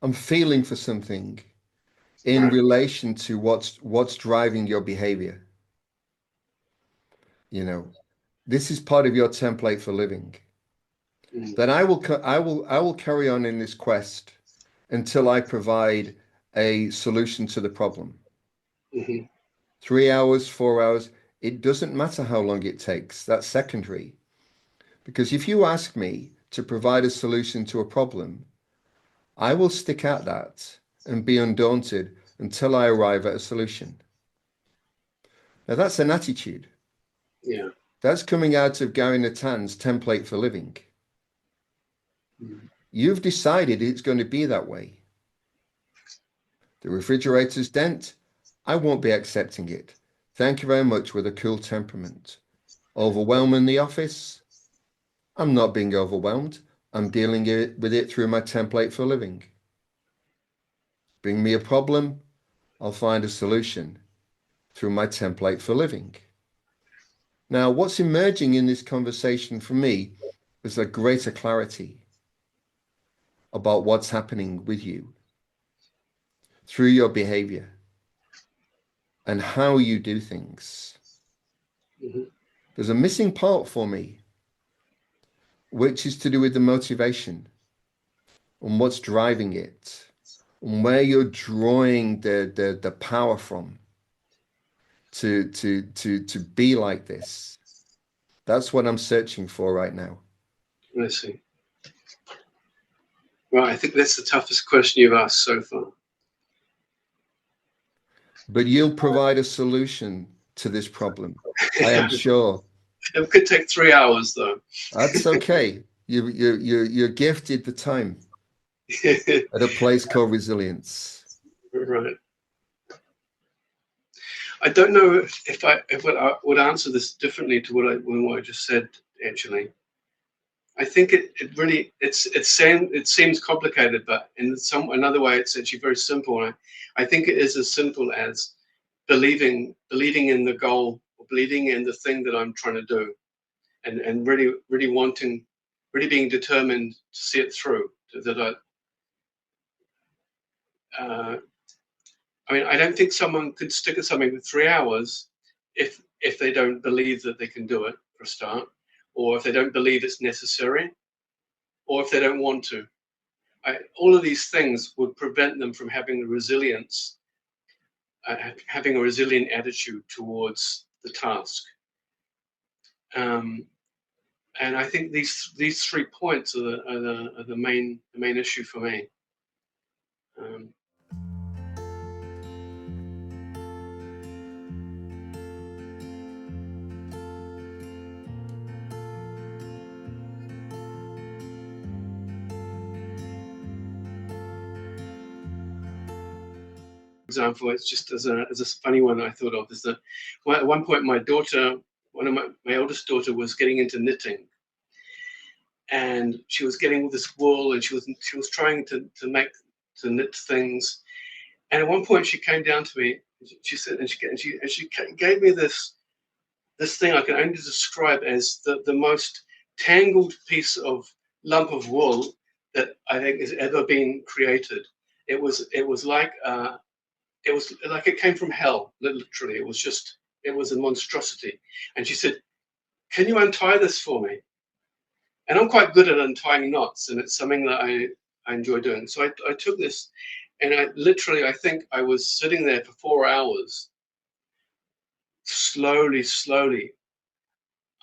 I'm feeling for something in relation to what's driving your behavior. You know, this is part of your template for living. Then I will carry on in this quest until I provide a solution to the problem. 3 hours, 4 hours, it doesn't matter how long it takes. That's secondary. Because if you ask me to provide a solution to a problem, I will stick at that and be undaunted until I arrive at a solution. Now that's an attitude. Yeah. That's coming out of Gary Natan's template for living. You've decided it's going to be that way. The refrigerator's dent, I won't be accepting it. Thank you very much with a cool temperament. Overwhelming the office, I'm not being overwhelmed. I'm dealing with it through my template for living. Bring me a problem, I'll find a solution through my template for living. Now, what's emerging in this conversation for me is a greater clarity about what's happening with you through your behavior and how you do things. There's a missing part for me, which is to do with the motivation and what's driving it and where you're drawing the power from to be like this. That's what I'm searching for right now. I see. Well, I think that's the toughest question you've asked so far. But you'll provide a solution to this problem, I am sure. It could take 3 hours, though. That's okay. You're gifted the time at a place called resilience. Right. I don't know if I would answer this differently to what I just said. Actually, I think it seems complicated, but in another way, it's actually very simple. And I think it is as simple as believing in the goal, or believing in the thing that I'm trying to do, and really being determined to see it through. I mean, I don't think someone could stick at something for 3 hours if they don't believe that they can do it, for a start, or if they don't believe it's necessary, or if they don't want to. All of these things would prevent them from having the resilience, having a resilient attitude towards the task. And I think these 3 points are the main issue for me. Example, it's just as a funny one I thought of, is that at one point my eldest daughter was getting into knitting, and she was getting all this wool, and she was trying to knit things, and at one point she came down to me. She said, and she gave me this thing I can only describe as the most tangled piece of lump of wool that I think has ever been created. It was like it came from hell, literally. It was a monstrosity. And she said, "Can you untie this for me?" And I'm quite good at untying knots, and it's something that I enjoy doing. So I took this, and I think I was sitting there for 4 hours, slowly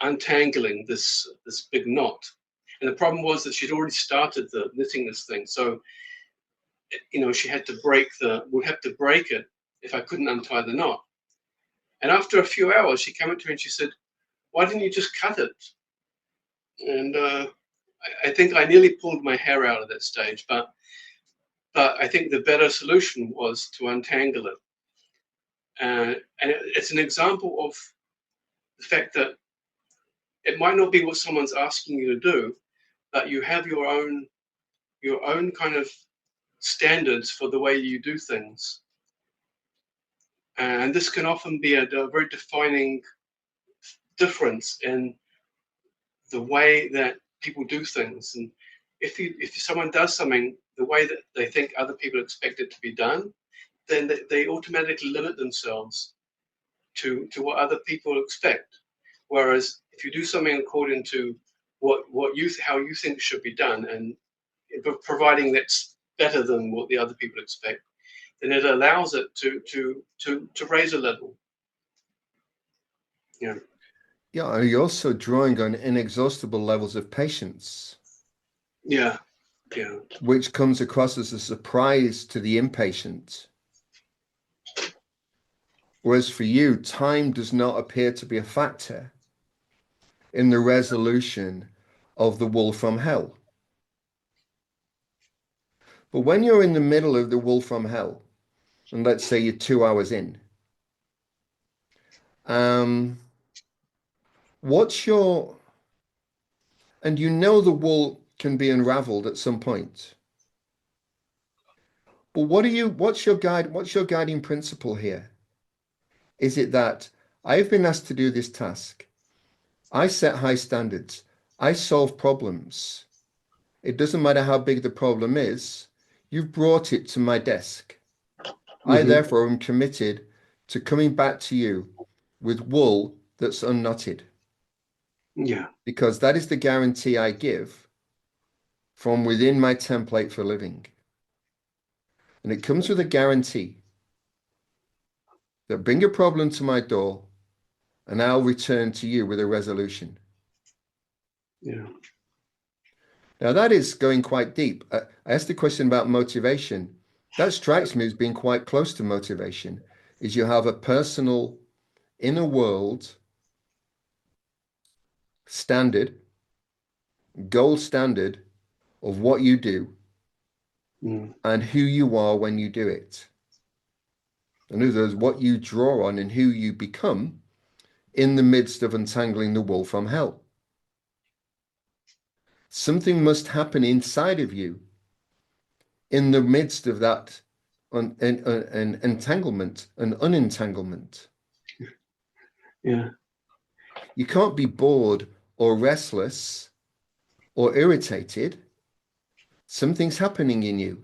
untangling this big knot. And the problem was that she'd already started knitting this thing. So, she would have to break it if I couldn't untie the knot. And after a few hours, she came up to me and she said, "Why didn't you just cut it?" And I think I nearly pulled my hair out at that stage, but I think the better solution was to untangle it. And it's an example of the fact that it might not be what someone's asking you to do, but you have your own kind of standards for the way you do things. And this can often be a very defining difference in the way that people do things. And if someone does something the way that they think other people expect it to be done, then they automatically limit themselves to what other people expect. Whereas if you do something according to how you think it should be done, and providing that's better than what the other people expect, then it allows it to raise a level. Yeah. Yeah, and you're also drawing on inexhaustible levels of patience. Yeah. Yeah. Which comes across as a surprise to the impatient. Whereas for you, time does not appear to be a factor in the resolution of the wool from hell. But when you're in the middle of the wool from hell, and let's say you're 2 hours in, what's your, and you know the wool can be unraveled at some point. But what's your guiding principle here? Is it that I've been asked to do this task? I set high standards. I solve problems. It doesn't matter how big the problem is. You've brought it to my desk. I therefore am committed to coming back to you with wool that's unknotted. Yeah. Because that is the guarantee I give from within my template for living. And it comes with a guarantee that bring a problem to my door and I'll return to you with a resolution. Yeah. Now that is going quite deep. I asked the question about motivation. That strikes me as being quite close to motivation, is you have a personal inner world standard, gold standard of what you do and who you are when you do it. In other words, what you draw on and who you become in the midst of untangling the wool from hell. Something must happen inside of you in the midst of that entanglement and unentanglement. Yeah. You can't be bored or restless or irritated. Something's happening in you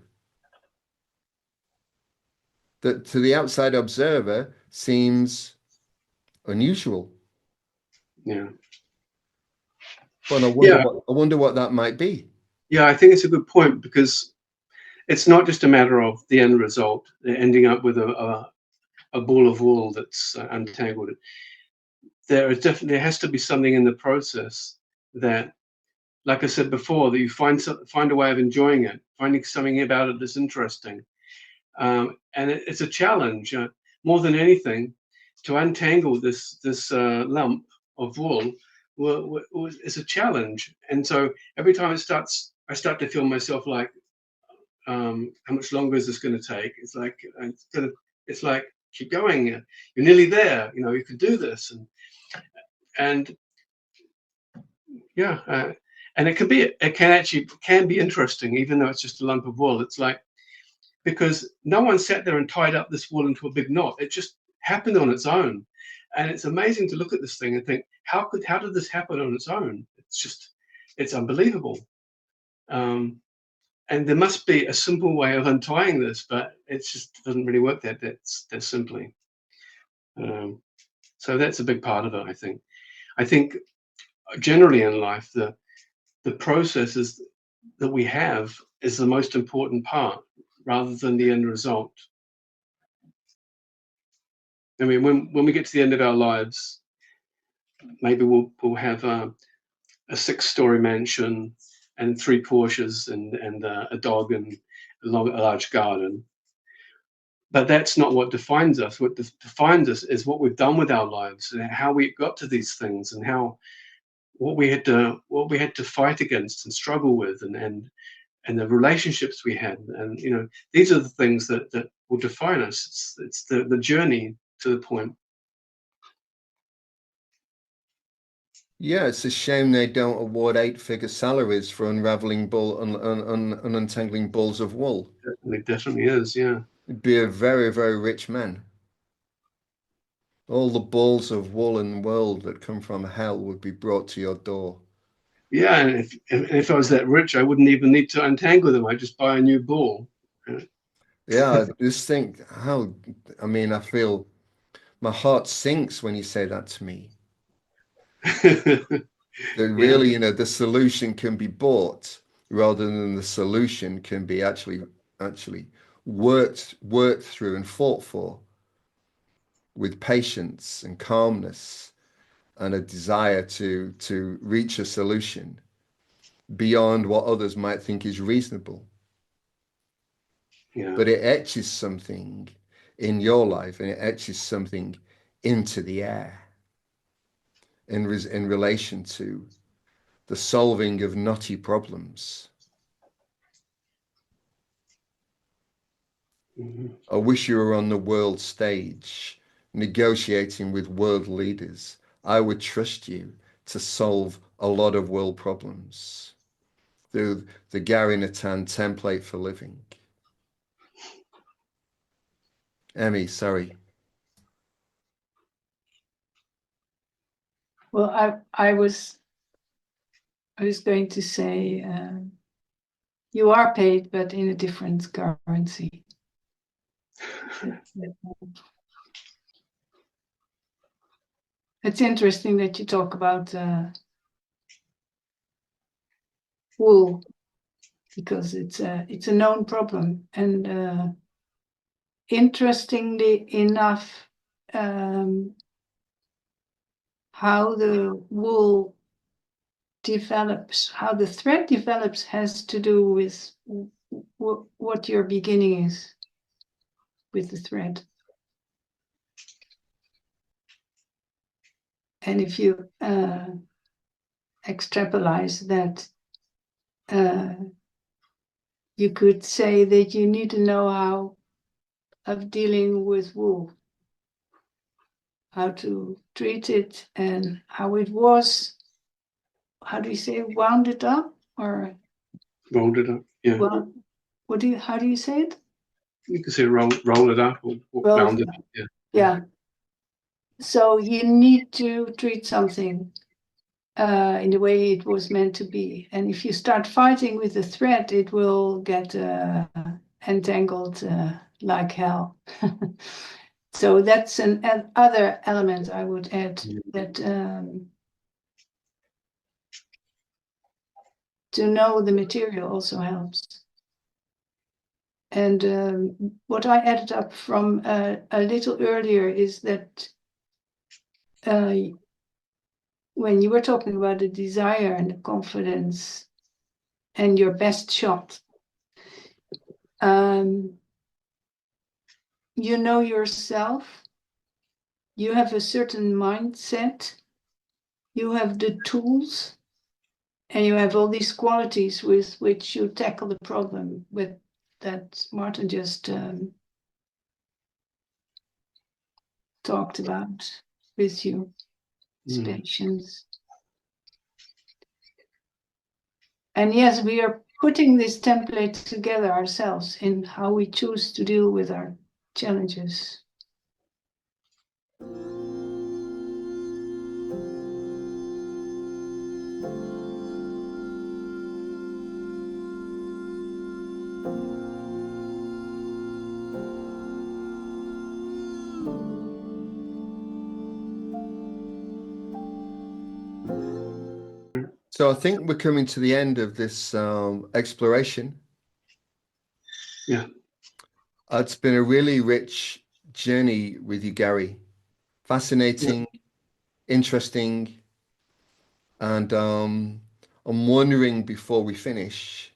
that to the outside observer seems unusual. Yeah. But I wonder what that might be. Yeah, I think it's a good point, because it's not just a matter of the end result, ending up with a ball of wool that's untangled. There has to be something in the process that, like I said before, that you find a way of enjoying it, finding something about it that's interesting, and it's a challenge more than anything to untangle this lump of wool. It's a challenge, and so every time I start to feel myself like, how much longer is this going to take? It's like keep going. You're nearly there. You can do this, and yeah, and it can be interesting, even though it's just a lump of wool. It's like, because no one sat there and tied up this wool into a big knot. It just happened on its own, and it's amazing to look at this thing and think, how did this happen on its own? It's unbelievable. And there must be a simple way of untying this, but it just doesn't really work that simply. So that's a big part of it, I think. I think generally in life, the processes that we have is the most important part, rather than the end result. I mean, when we get to the end of our lives, maybe we'll have a 6-story mansion and 3 Porsches and a dog and a large garden. but that's not what defines us. What defines us is what we've done with our lives and how we got to these things, and how what we had to fight against and struggle with, and the relationships we had. And these are the things that will define us. It's the journey to the point. Yeah, it's a shame they don't award 8-figure salaries for unraveling untangling balls of wool. It definitely is, yeah. You'd be a very, very rich man. All the balls of wool in the world that come from hell would be brought to your door. Yeah, and if I was that rich, I wouldn't even need to untangle them. I'd just buy a new ball. Yeah, I just think how, I mean, I feel my heart sinks when you say that to me. That really, the solution can be bought rather than the solution can be actually worked through and fought for with patience and calmness and a desire to reach a solution beyond what others might think is reasonable. Yeah. But it etches something in your life, and it etches something into the air in relation to the solving of knotty problems. Mm-hmm. I wish you were on the world stage negotiating with world leaders. I would trust you to solve a lot of world problems through the Gary Natan template for living. Emmy, sorry. Well, I was going to say you are paid, but in a different currency. It's interesting that you talk about wool, because it's a known problem, and interestingly enough, how the wool develops, how the thread develops, has to do with what your beginning is with the thread. And if you extrapolate that, you could say that you need to know how of dealing with wool, how to treat it, and how it was, how do you say, wound it up, or Rolled it up, yeah. well, how do you say it? You can say roll it up or bound it up, yeah. Yeah. So you need to treat something in the way it was meant to be. And if you start fighting with the thread, it will get entangled like hell. So that's an other element I would add, that to know the material also helps. And what I added up from a little earlier is that when you were talking about the desire and the confidence and your best shot, you know yourself, you have a certain mindset, you have the tools, and you have all these qualities with which you tackle the problem with that Martin just talked about with you. It's patience. And yes, we are putting this template together ourselves in how we choose to deal with our challenges. So I think we're coming to the end of this exploration. Yeah. It's been a really rich journey with you, Gary. Fascinating, interesting, and I'm wondering, before we finish,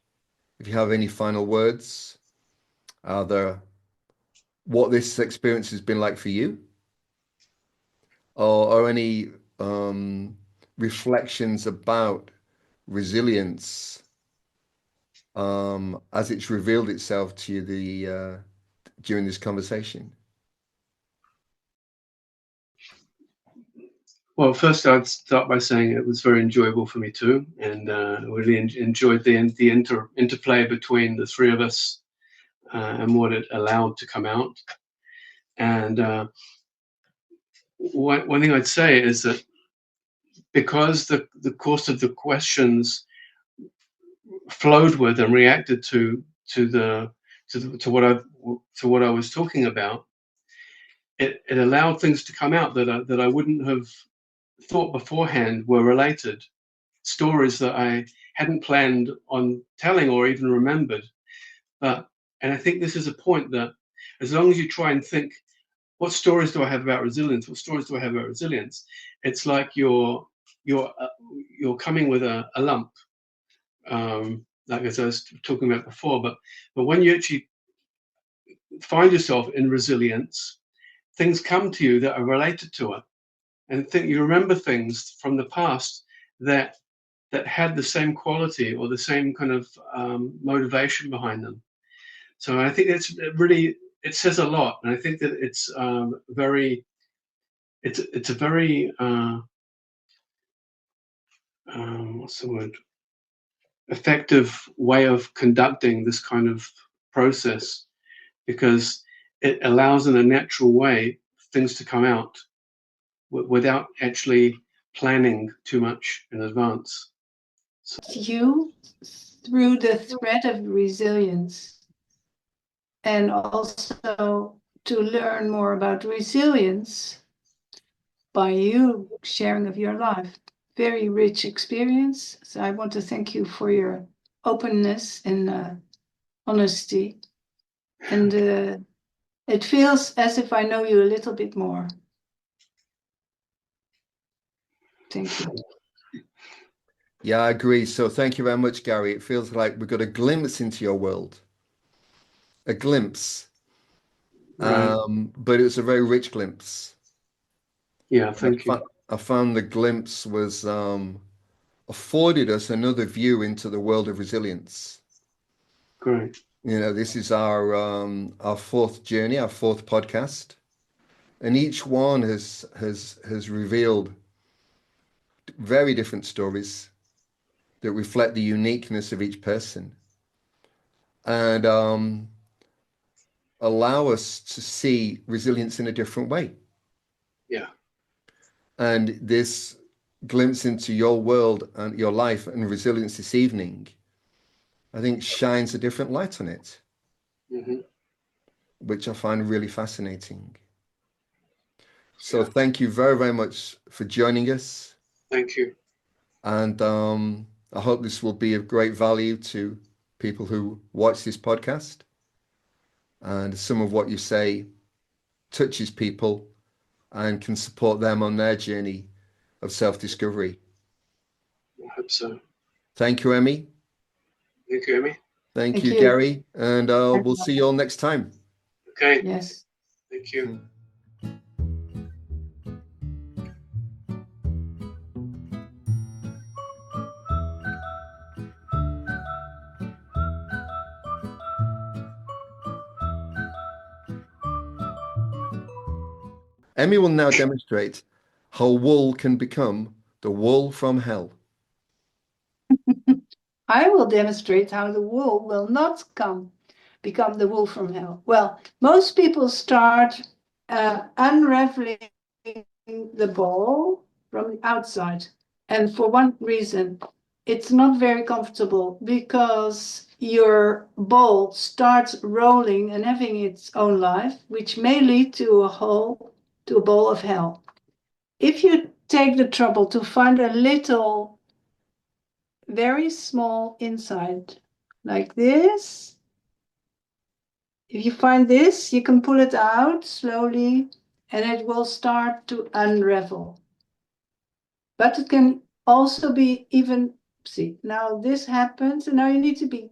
if you have any final words. Are there what this experience has been like for you, or any reflections about resilience as it's revealed itself to you during this conversation? Well, first I'd start by saying it was very enjoyable for me too, and really enjoyed the interplay between the three of us and what it allowed to come out. And one thing I'd say is that because the course of the questions flowed with and reacted to what I was talking about, it allowed things to come out that I wouldn't have thought beforehand were related, stories that I hadn't planned on telling or even remembered. And I think this is a point that as long as you try and think, what stories do I have about resilience? What stories do I have about resilience? It's like you're coming with a lump, like as I was talking about before. But when you actually find yourself in resilience, things come to you that are related to it, and you remember things from the past that had the same quality or the same kind of motivation behind them. So I think it says a lot, and I think that it's a very what's the word, effective way of conducting this kind of process, because it allows in a natural way things to come out without actually planning too much in advance. So, you through the thread of resilience, and also to learn more about resilience by you sharing of your life. Very rich experience. So I want to thank you for your openness and honesty. And it feels as if I know you a little bit more. Thank you. Yeah, I agree. So thank you very much, Gary. It feels like we got a glimpse into your world, a glimpse, right. but it was a very rich glimpse. Yeah, thank you. I found the glimpse was afforded us another view into the world of resilience. Great. You know, this is our fourth journey, our fourth podcast, and each one has revealed very different stories that reflect the uniqueness of each person and allow us to see resilience in a different way. Yeah. And this glimpse into your world and your life and resilience this evening, I think shines a different light on it, which I find really fascinating. So thank you very, very much for joining us. Thank you. And I hope this will be of great value to people who watch this podcast. And some of what you say touches people and can support them on their journey of self-discovery. I hope so. Thank you, Emmy. Thank you, Emmy. Thank you, Gary. And we'll see you all next time. Okay. Yes. Thank you. Emmy will now demonstrate how wool can become the wool from hell. I will demonstrate how the wool will not become the wool from hell. Well, most people start unraveling the ball from the outside. And for one reason, it's not very comfortable because your ball starts rolling and having its own life, which may lead to a ball of hell. If you take the trouble to find a little very small inside like this, if you find this, you can pull it out slowly and it will start to unravel. But it can also be even, see, now this happens and now you need to be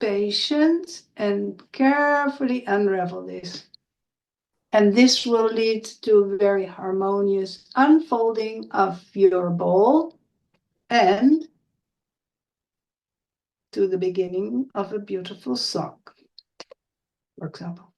patient and carefully unravel this. And this will lead to a very harmonious unfolding of your ball and to the beginning of a beautiful sock, for example.